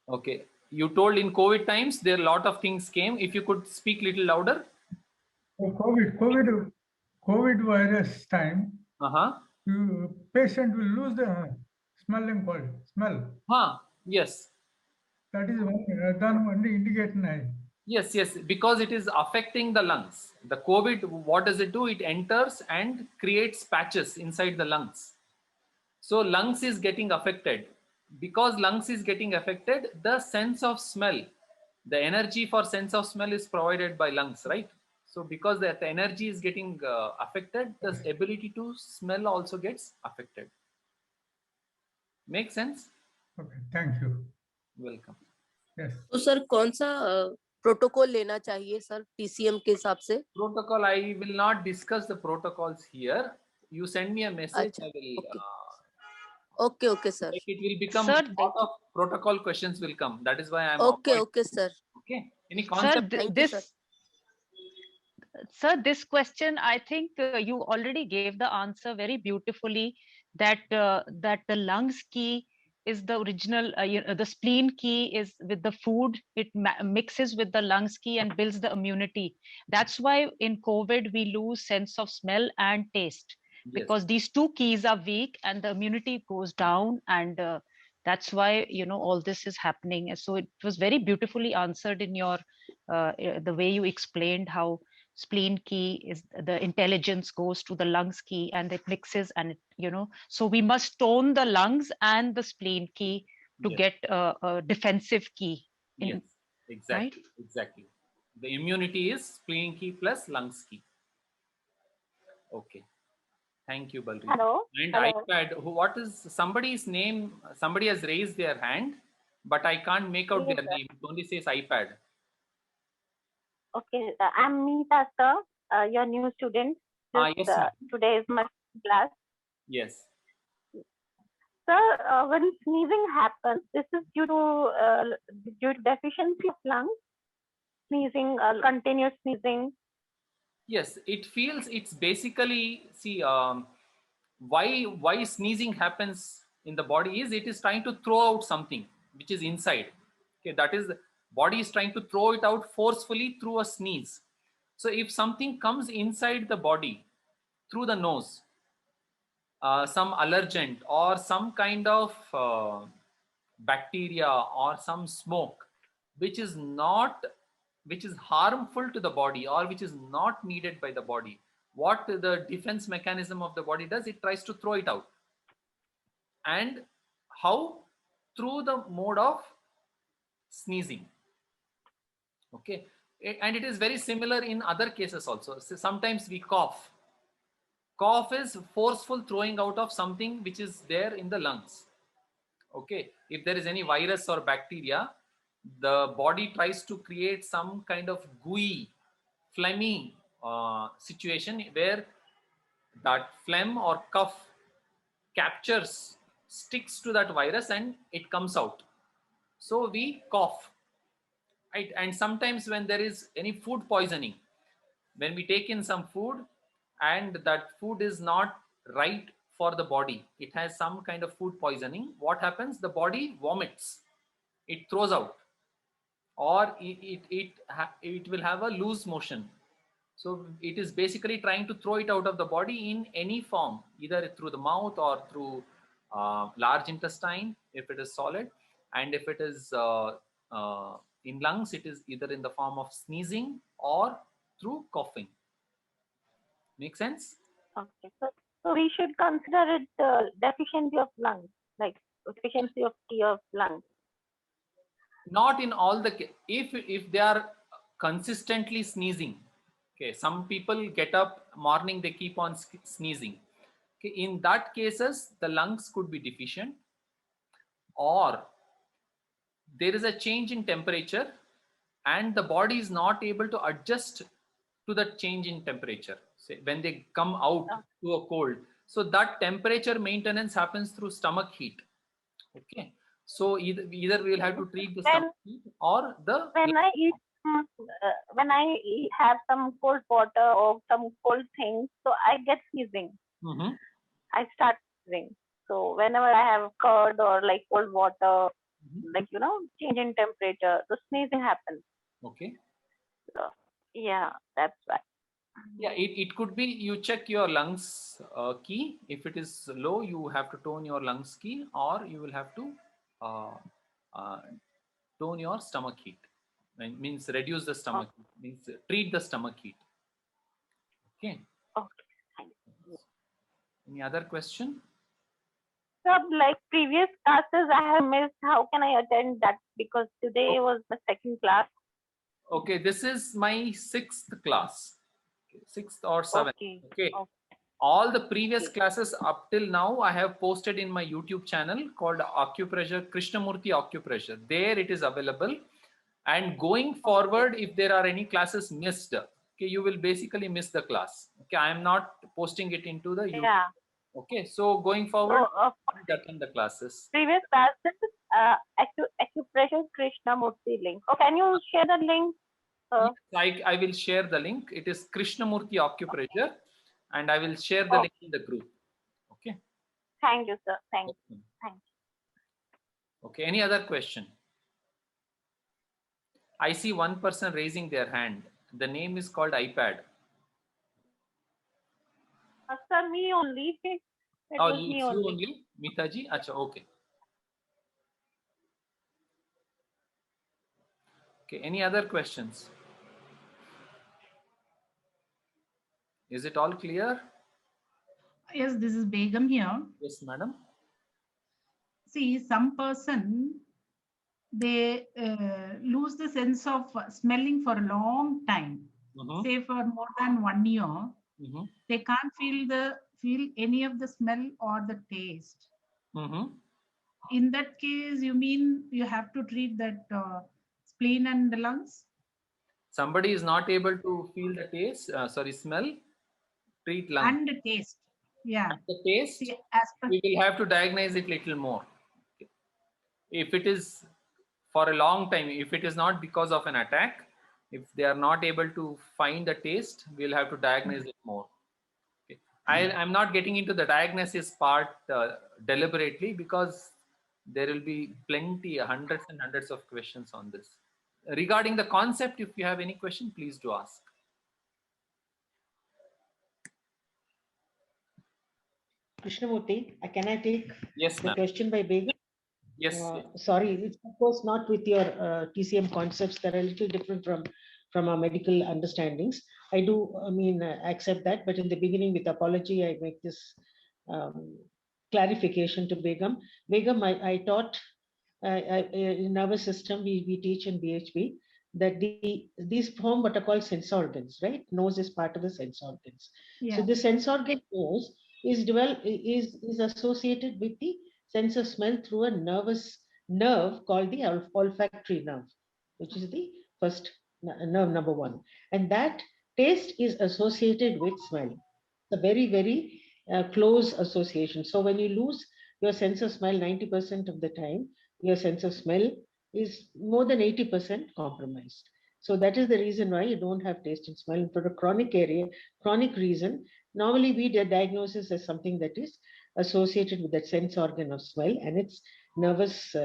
Okay, you told in COVID times there are a lot of things came. If you could speak little louder. So COVID virus time. Patient will lose the smell. Yes. That is one indication. Yes, because it is affecting the lungs. The COVID, what does it do? It enters and creates patches inside the lungs. So lungs is getting affected. Because lungs is getting affected, the sense of smell, the energy for sense of smell is provided by lungs, right? So because the energy is getting affected, the ability to smell also gets affected. Make sense? Okay, thank you. Welcome. Yes. तो sir कौन सा protocol लेना चाहिए sir TCM के हिसाब से? Protocol, I will not discuss the protocols here. You send me a message. अच्छा, I will. Okay, sir. It will become Sir, a lot of protocol questions will come. That is why I am. Okay, sir. Okay. Any concept? Sir, Sir, this question, I think you already gave the answer very beautifully, that that the lungs key is the original, the spleen key is with the food, it mixes with the lungs key and builds the immunity. That's why in COVID we lose sense of smell and taste, Yes. because these two keys are weak and the immunity goes down, and that's why all this is happening. And so it was very beautifully answered in your the way you explained how spleen key is the intelligence goes to the lungs key and it mixes, and so we must tone the lungs and the spleen key to Yes. get a defensive key Yes, exactly. right? Exactly. The immunity is spleen key plus lungs key. Okay. Thank you, Balri. Hello. And Hello. iPad, what is somebody's name? Somebody has raised their hand, but I can't make out Yes, their sir. name. It only says iPad. Okay, I'm Meeta, sir, your new student. Yes, ma'am. Today is my class. Yes. Sir, when sneezing happens, this is due to deficiency of lungs, sneezing, continuous sneezing. Yes, it feels it's basically, see, why sneezing happens in the body is it is trying to throw out something which is inside. Okay, that is, the body is trying to throw it out forcefully through a sneeze. So if something comes inside the body through the nose, some allergen or some kind of bacteria or some smoke which is harmful to the body or which is not needed by the body, what the defense mechanism of the body does, it tries to throw it out. And how? Through the mode of sneezing. Okay, and it is very similar in other cases also. So sometimes we cough. Cough is forceful throwing out of something which is there in the lungs. Okay, if there is any virus or bacteria, the body tries to create some kind of gooey, phlegmy situation where that phlegm or cough captures, sticks to that virus and it comes out. So we cough, right? And sometimes when there is any food poisoning, when we take in some food and that food is not right for the body, it has some kind of food poisoning, what happens? The body vomits, it throws out, or it will have a loose motion. So it is basically trying to throw it out of the body in any form, either through the mouth or through large intestine if it is solid, and if it is in lungs, it is either in the form of sneezing or through coughing. Make sense? Okay, so we should consider it deficiency of lungs, like deficiency of key of lungs. Not in all the if they are consistently sneezing. Okay, some people get up morning, they keep on sneezing. Okay, in that cases the lungs could be deficient, or there is a change in temperature and the body is not able to adjust to that change in temperature. Say when they come out to a cold, so that temperature maintenance happens through stomach heat. Okay, so either we will have to treat the stomach heat or the when I have some cold water or some cold things, so I get sneezing. Mm-hmm. I start sneezing. So whenever I have curd or like cold water, like change in temperature, the sneezing happens. Okay. So yeah, that's why. Yeah, it could be you check your lungs key. If it is low, you have to tone your lungs key, or you will have to tone your stomach heat. Means reduce the stomach heat, means treat the stomach heat. Okay. Okay. Thank you. Any other question? So like previous classes I have missed, how can I attend that? Because today was the second class. Okay, this is my sixth class. Sixth or seventh. Okay. All the previous classes up till now I have posted in my YouTube channel called Acupressure, Krishnamurti Acupressure. There it is available. And going forward, if there are any classes missed, okay, you will basically miss the class. Okay, I am not posting it into the YouTube. Yeah. Okay, so going forward, attend the classes. Previous classes, Acupressure Krishnamurti link. Oh, can you share the link? I will share the link. It is Krishnamurti Acupressure, and I will share the link in the group. Okay. Thank you, sir. Thank you. Thank you. Okay, any other question? I see one person raising their hand. The name is called iPad. Sir, me only. It Oh, was me it's you only. only? Mitaji? Acha, okay. Okay, any other questions? Is it all clear? Yes, this is Begum here. Yes, madam. See, some person, they lose the sense of smelling for a long time, say for more than 1 year. They can't feel any of the smell or the taste. In that case, you mean you have to treat that spleen and the lungs? Somebody is not able to feel the taste, smell, treat lung. And the taste. Yeah. And the taste, See, as per, we will have to diagnose it little more. Okay. If it is for a long time, if it is not because of an attack, if they are not able to find the taste, we'll have to diagnose it more. Okay. I'm not getting into the diagnosis part deliberately, because there will be plenty, hundreds and hundreds of questions on this. Regarding the concept, if you have any question, please do ask. Krishnamurti, can I take Yes, the ma'am. question by Begum? Yes. Yes. Sorry, it's of course not with your TCM concepts that are a little different from our medical understandings. I do, accept that, but in the beginning, with apology, I make this clarification to Begum. Begum, I taught in nervous system, we teach in BHP that these form what are called sense organs, right? Nose is part of the sense organs. yeah. So the sense organ nose is associated with the sense of smell through a nerve called the olfactory nerve, which is the first nerve number one. And that taste is associated with smell. It's a very, very close association. So when you lose your sense of smell 90% of the time, your sense of smell is more than 80% compromised. So that is the reason why you don't have taste and smell. For a chronic reason, normally we diagnose as something that is associated with that sense organ of smell and its nervous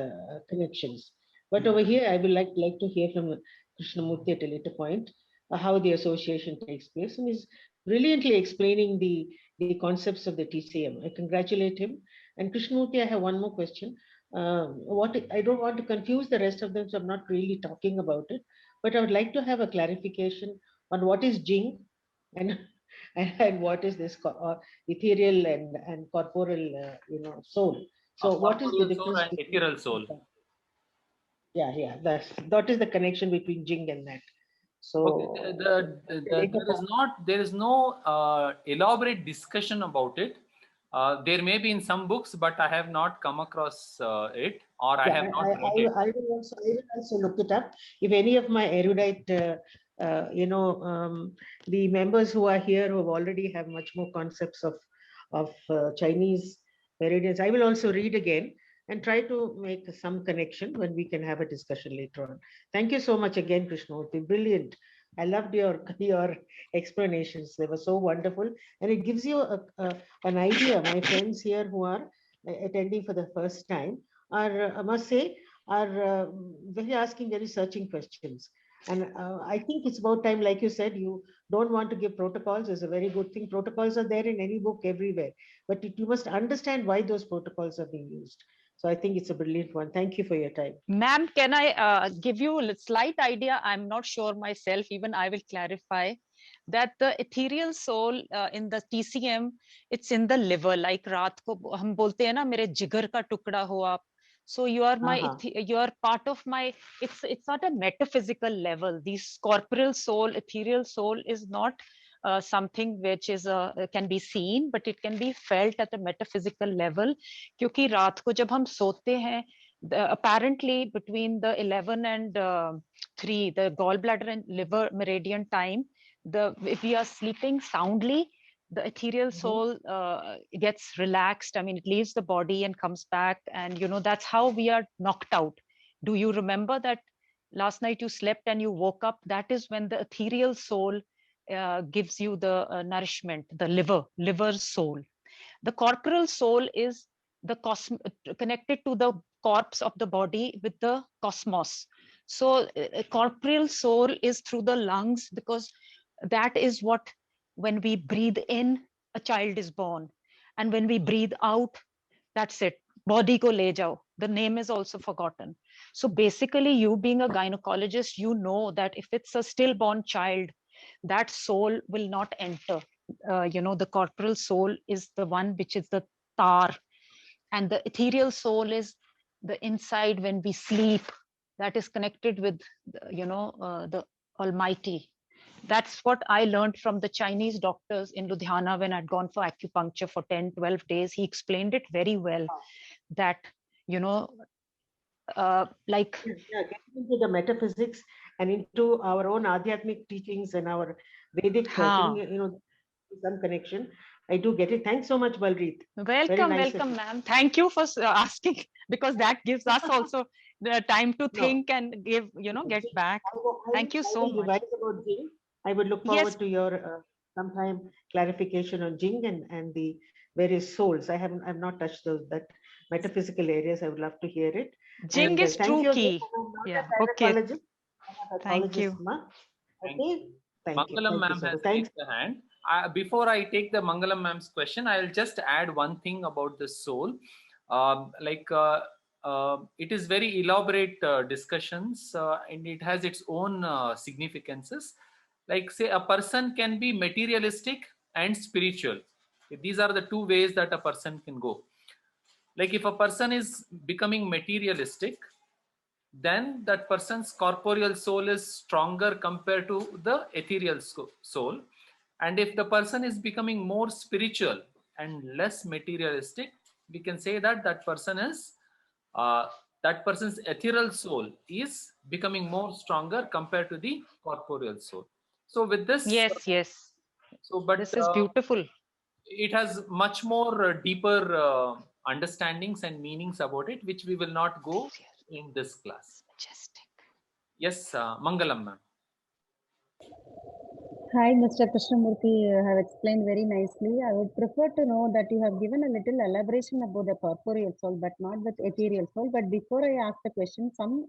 connections. But over here, I would like to hear from Krishnamurti at a later point how the association takes place, and is brilliantly explaining the concepts of the TCM. I congratulate him. And Krishnamurti, I have one more question. I don't want to confuse the rest of them, so I'm not really talking about it. But I would like to have a clarification on what is Jing and and what is this ethereal and corporeal, soul. So what is the Corporeal soul difference and ethereal soul. Yeah, that is the connection between Jing and that. So okay, there is no elaborate discussion about it. There may be in some books, but I have not come across it, or I have not read it. I will also look it up. If any of my erudite, the members who are here who already have much more concepts of Chinese meridians, I will also read again and try to make some connection when we can have a discussion later on. Thank you so much again, Krishnamurti. Brilliant. I loved your explanations. They were so wonderful, and it gives you an idea. My friends here who are attending for the first time are, I must say, are very asking very searching questions. And I think it's about time, like you said, you don't want to give protocols is a very good thing. Protocols are there in any book everywhere, but you must understand why those protocols are being used. So I think it's a brilliant one. Thank you for your time. Ma'am, can I give you a slight idea? I'm not sure myself, even I will clarify that the ethereal soul in the TCM, it's in the liver, like रात को हम बोलते हैं ना मेरे जिगर का टुकड़ा हो आप. So you are my, you are part of my, it's not a metaphysical level. This corporeal soul, ethereal soul is not something which is can be seen, but it can be felt at a metaphysical level. क्योंकि रात को जब हम सोते हैं, apparently between the 11 and 3, the gallbladder and liver meridian time, if we are sleeping soundly, the ethereal soul gets relaxed. I mean, it leaves the body and comes back, and that's how we are knocked out. Do you remember that last night you slept and you woke up? That is when the ethereal soul gives you the nourishment, the liver soul. The corporeal soul is connected to the corpse of the body with the cosmos. So corporeal soul is through the lungs, because that is what, when we breathe in, a child is born, and when we breathe out, that's it, body ko le jao. The name is also forgotten. So basically, you being a gynecologist, you know that if it's a stillborn child, that soul will not enter. The corporal soul is the one which is the tar, and the ethereal soul is the inside when we sleep, that is connected with the Almighty. That's what I learned from the Chinese doctors in Ludhiana when I'd gone for acupuncture for 10-12 days. He explained it very well, that you know like getting into the metaphysics and into our own Adhyatmic teachings and our Vedic thing, some connection. I do get it. Thanks so much, Baljeet. Welcome, ma'am. Thank you for asking, because that gives us also the time to think and get back. Thank you so much. Revise about Jing. I would look forward to your sometime clarification on Jing and the various souls. I've not touched that metaphysical areas. I would love to hear it. Jing is true key. Yeah. Okay. Thank you. Okay. Mangalam ma'am has raised the hand. Before I take the Mangalam ma'am's question, I'll just add one thing about the soul. It is very elaborate discussions, and it has its own significances. Like, say, a person can be materialistic and spiritual. These are the two ways that a person can go. Like, if a person is becoming materialistic, then that person's corporeal soul is stronger compared to the ethereal soul. And if the person is becoming more spiritual and less materialistic, we can say that that person's ethereal soul is becoming more stronger compared to the corporeal soul. So with this, yes. So, but this is beautiful. It has much more deeper understandings and meanings about it, which we will not go in this class. Majestic. Yes, Mangalam ma'am. Hi, Mr. Krishnamurthy, you have explained very nicely. I would prefer to know that you have given a little elaboration about the corporeal soul, but not the ethereal soul. But before I ask the question, some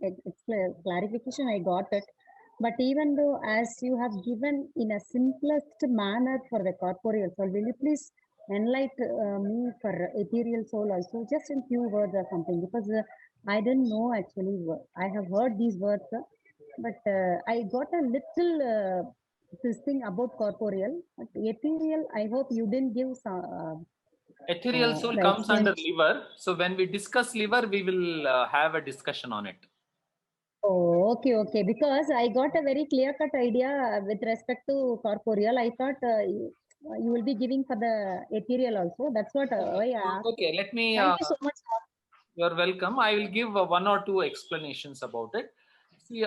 clarification I got it. But even though, as you have given in a simplest manner for the corporeal soul, will you please enlighten me for ethereal soul also, just in few words or something? Because I didn't know actually. I have heard these words, but I got a little this thing about corporeal. But ethereal, I hope you didn't give some. Ethereal soul comes under liver. So when we discuss liver, we will have a discussion on it. Oh, okay. Because I got a very clear-cut idea with respect to corporeal. I thought you will be giving for the ethereal also. That's what I asked. Okay, let me. Thank you so much. You're welcome. I will give one or two explanations about it. See,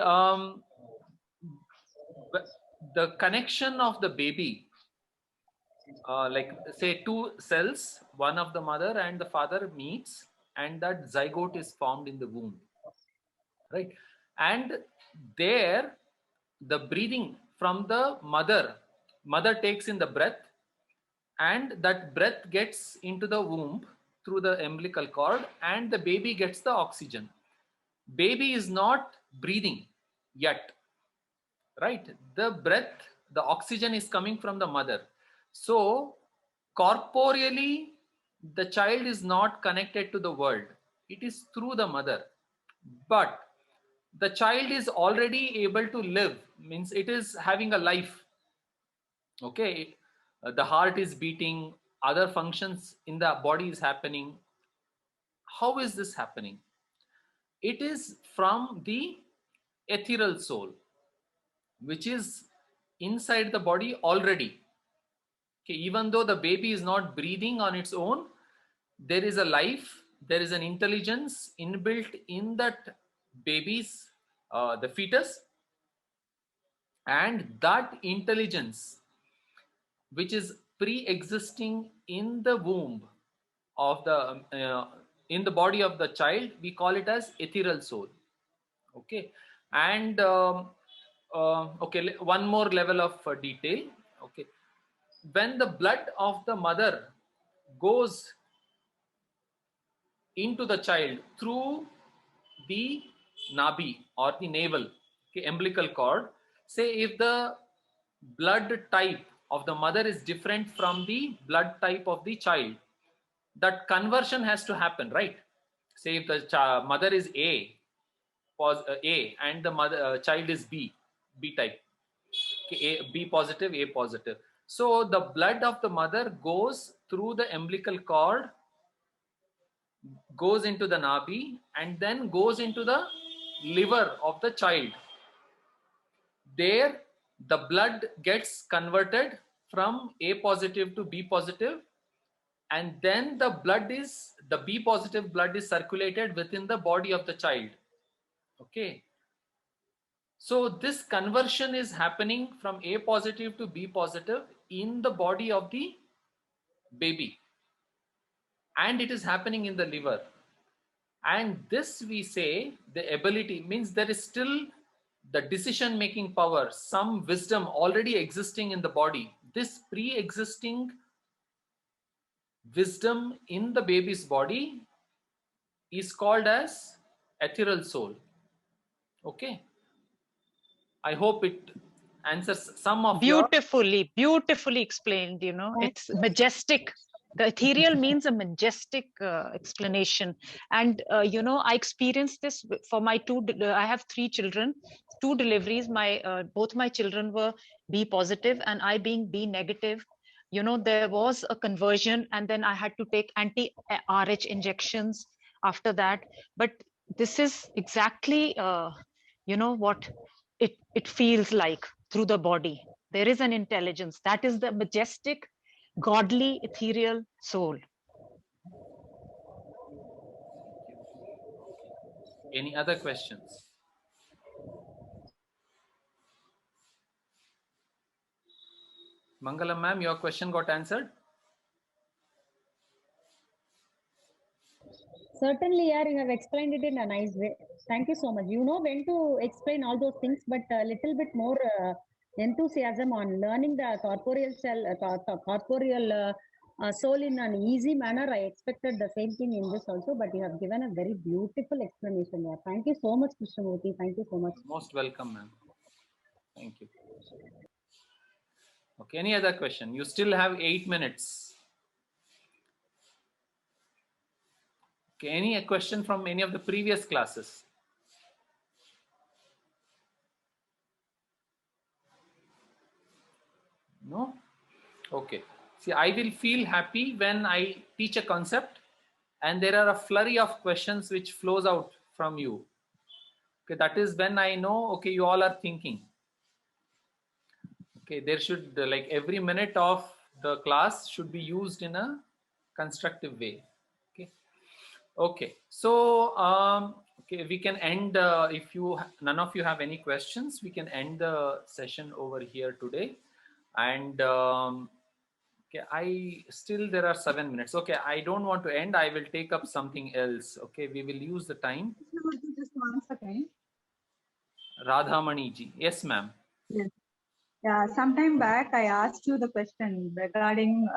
the connection of the baby, like say two cells, one of the mother and the father meets, and that zygote is formed in the womb, right? And there, the breathing from the mother takes in the breath, and that breath gets into the womb through the umbilical cord, and the baby gets the oxygen. Baby is not breathing yet, right? The breath, the oxygen is coming from the mother. So corporeally, the child is not connected to the world. It is through the mother. But the child is already able to live, means it is having a life. Okay, the heart is beating, other functions in the body is happening. How is this happening? It is from the ethereal soul, which is inside the body already. Okay, even though the baby is not breathing on its own, there is a life, there is an intelligence inbuilt in that baby's, the fetus, and that intelligence, which is pre-existing in the womb of the, in the body of the child, we call it as ethereal soul. Okay, and okay, one more level of detail. Okay, when the blood of the mother goes into the child through the nabi or the navel, okay, umbilical cord. Say if the blood type of the mother is different from the blood type of the child, that conversion has to happen, right? Say if the mother is A and the child is B type, okay, B positive, A positive. So the blood of the mother goes through the umbilical cord, goes into the nabi, and then goes into the liver of the child. There the blood gets converted from A positive to B positive, and then the B positive blood is circulated within the body of the child. Okay, so this conversion is happening from A positive to B positive in the body of the baby, and it is happening in the liver. And this, we say, the ability means there is still the decision making power, some wisdom already existing in the body. This pre-existing wisdom in the baby's body is called as ethereal soul. Okay, I hope it answers some of beautifully explained. It's majestic. The ethereal means a majestic explanation. And I experienced this for my I have 3 children, 2 deliveries. Both my children were B positive, and I being B negative. There was a conversion, and then I had to take anti-RH injections after that. But this is exactly what it feels like through the body. There is an intelligence. That is the majestic, godly, ethereal soul. Any other questions? Mangalam ma'am, your question got answered? Certainly, yeah, you have explained it in a nice way. Thank you so much. You know when to explain all those things, but a little bit more enthusiasm on learning the corporeal soul in an easy manner. I expected the same thing in this also, but you have given a very beautiful explanation there. Thank you so much, Krishnamurti. Thank you so much. Most welcome, ma'am. Thank you. Okay, any other question? You still have 8 minutes. Okay, any question from any of the previous classes? No? Okay. See, I will feel happy when I teach a concept and there are a flurry of questions which flows out from you. Okay, that is when I know, okay, you all are thinking. Okay, there should, like, every minute of the class should be used in a constructive way. Okay. Okay. So, okay, we can end, if none of you have any questions, we can end the session over here today. And okay, there are 7 minutes. Okay, I don't want to end. I will take up something else. Okay, we will use the time. Just 1 second. Radhamani ji. Yes, ma'am. Yes. Yeah, sometime back I asked you the question regarding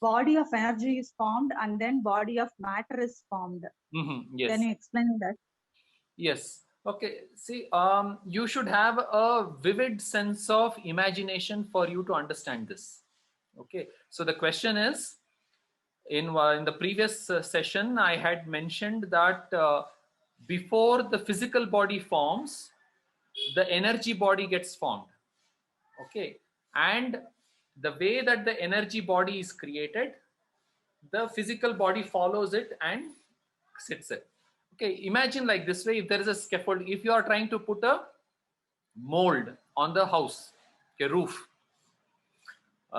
body of energy is formed and then body of matter is formed. Yes. Can you explain that? Yes. Okay. See, you should have a vivid sense of imagination for you to understand this. Okay. So the question is, in the previous session, I had mentioned that before the physical body forms, the energy body gets formed. Okay. And the way that the energy body is created, the physical body follows it and sits it. Okay, imagine like this way, if there is a scaffold, if you are trying to put a mold on the house, a roof,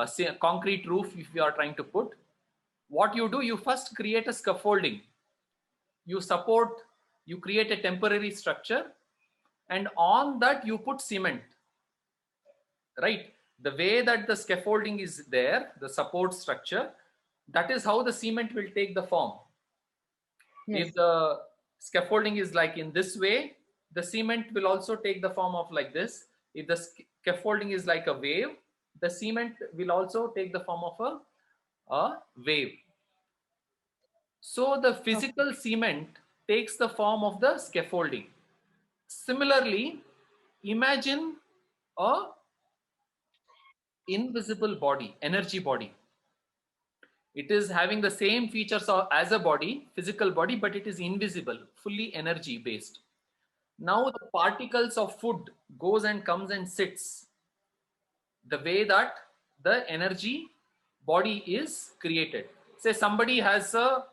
say a concrete roof, if you are trying to put, what you do, you first create a scaffolding. You create a temporary structure, and on that you put cement, right? The way that the scaffolding is there, the support structure, that is how the cement will take the form. Yes. If the scaffolding is like in this way, the cement will also take the form of like this. If the scaffolding is like a wave, the cement will also take the form of a wave. So the physical cement takes the form of the scaffolding. Similarly, imagine a invisible body, energy body. It is having the same features as a body, physical body, but it is invisible, fully energy based. Now the particles of food goes and comes and sits the way that the energy body is created. Say somebody has a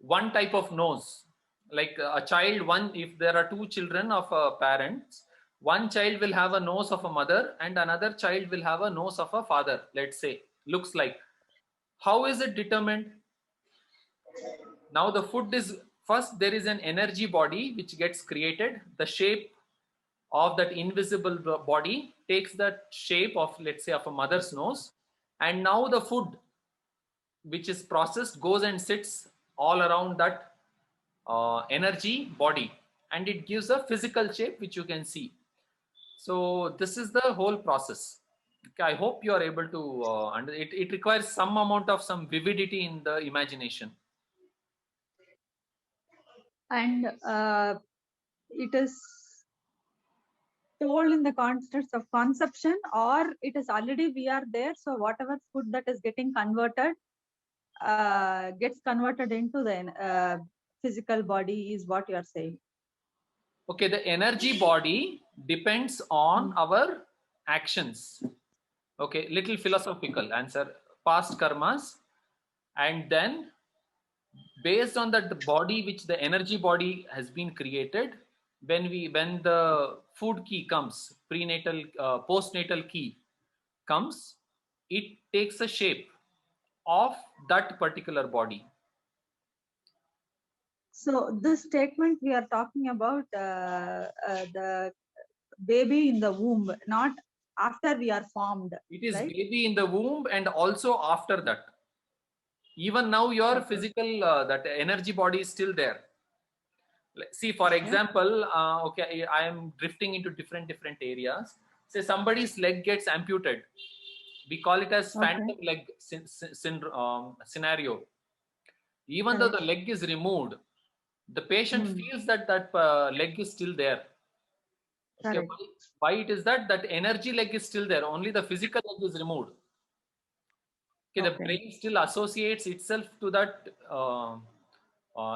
one type of nose, like a child, if there are two children of parents, one child will have a nose of a mother and another child will have a nose of a father, let's say, looks like. How is it determined? Now the food is, first there is an energy body which gets created. The shape of that invisible body takes the shape of, let's say, of a mother's nose, and now the food which is processed goes and sits all around that energy body, and it gives a physical shape which you can see. So this is the whole process. Okay, I hope you are able to it requires some amount of some vividity in the imagination. And it is told in the context of conception, or it is already we are there, so whatever food that is getting converted gets converted into the physical body, is what you are saying. Okay, the energy body depends on our actions. Okay, little philosophical answer. Past karmas, and then based on that, the body which the energy body has been created, when the food key comes, prenatal postnatal key comes, it takes a shape of that particular body. So this statement we are talking about the baby in the womb, not after we are formed. It is right? baby in the womb and also after that. Even now your physical that energy body is still there. See, for example, okay, I am drifting into different areas. Say somebody's leg gets amputated, we call it as phantom leg scenario. Even though the leg is removed, the patient feels that leg is still there. Okay, why it is that energy leg is still there, only the physical leg is removed. Okay, the brain still associates itself to that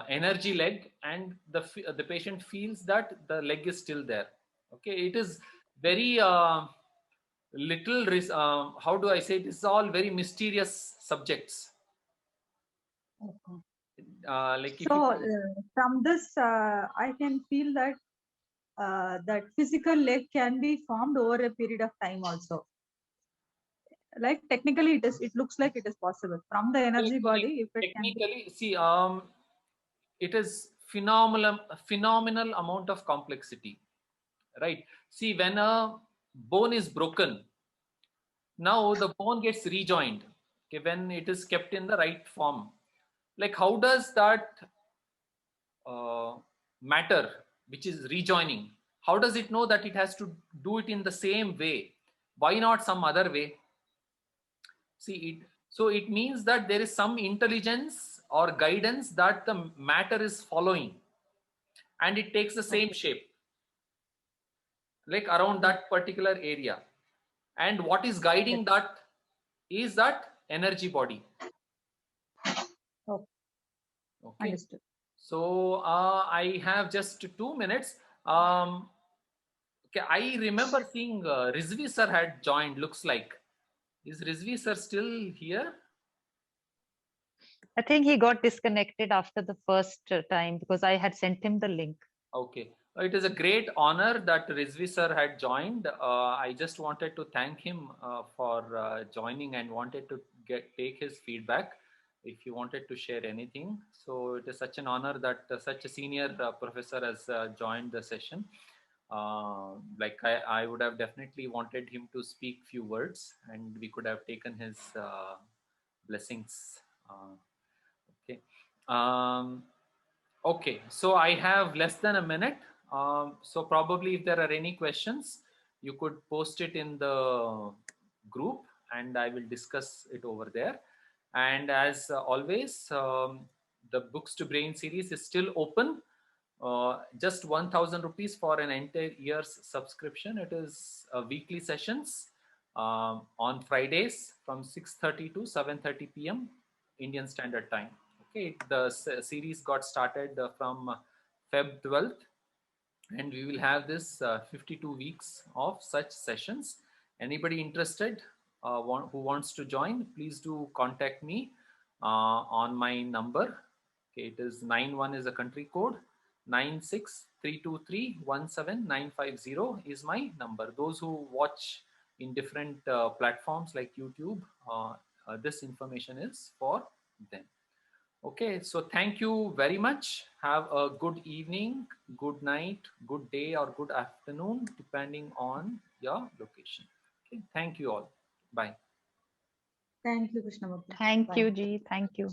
energy leg, and the patient feels that the leg is still there. Okay, it is very little how do I say, this is all very mysterious subjects. Like so from this I can feel that that physical leg can be formed over a period of time also. Like technically it looks like it is possible from the energy body, if it technically can be. See, it is phenomenal amount of complexity, right? See, when a bone is broken, now the bone gets rejoined. Okay, when it is kept in the right form, like how does that matter which is rejoining, how does it know that it has to do it in the same way? Why not some other way? See it, so it means that there is some intelligence or guidance that the matter is following, and it takes the same shape, like around that particular area. And what is guiding that is that energy body. Okay. Understood. So I have just 2 minutes. Okay, I remember seeing Rizvi sir had joined, looks like. Is Rizvi sir still here? I think he got disconnected after the first time because I had sent him the link. Okay. It is a great honor that Rizvi sir had joined. I just wanted to thank him for joining and wanted to take his feedback if you wanted to share anything. So it is such an honor that such a senior professor has joined the session. Like I would have definitely wanted him to speak few words, and we could have taken his blessings. Okay. Okay, so I have less than a minute. So probably if there are any questions, you could post it in the group and I will discuss it over there. And as always, the Books to Brain series is still open. Just 1,000 rupees for an entire year's subscription. It is weekly sessions on Fridays from 6:30 to 7:30 p.m. Indian Standard Time. Okay, the series got started from Feb 12th, and we will have this 52 weeks of such sessions. Anybody interested who wants to join, please do contact me on my number. Okay, it is 91 is a country code, 9632317950 is my number. Those who watch in different platforms like YouTube, this information is for them. Okay, so thank you very much. Have a good evening, good night, good day, or good afternoon, depending on your location. Okay, thank you all. Bye. Thank you, Krishnamurti. Thank Bye. you, Ji. Thank you.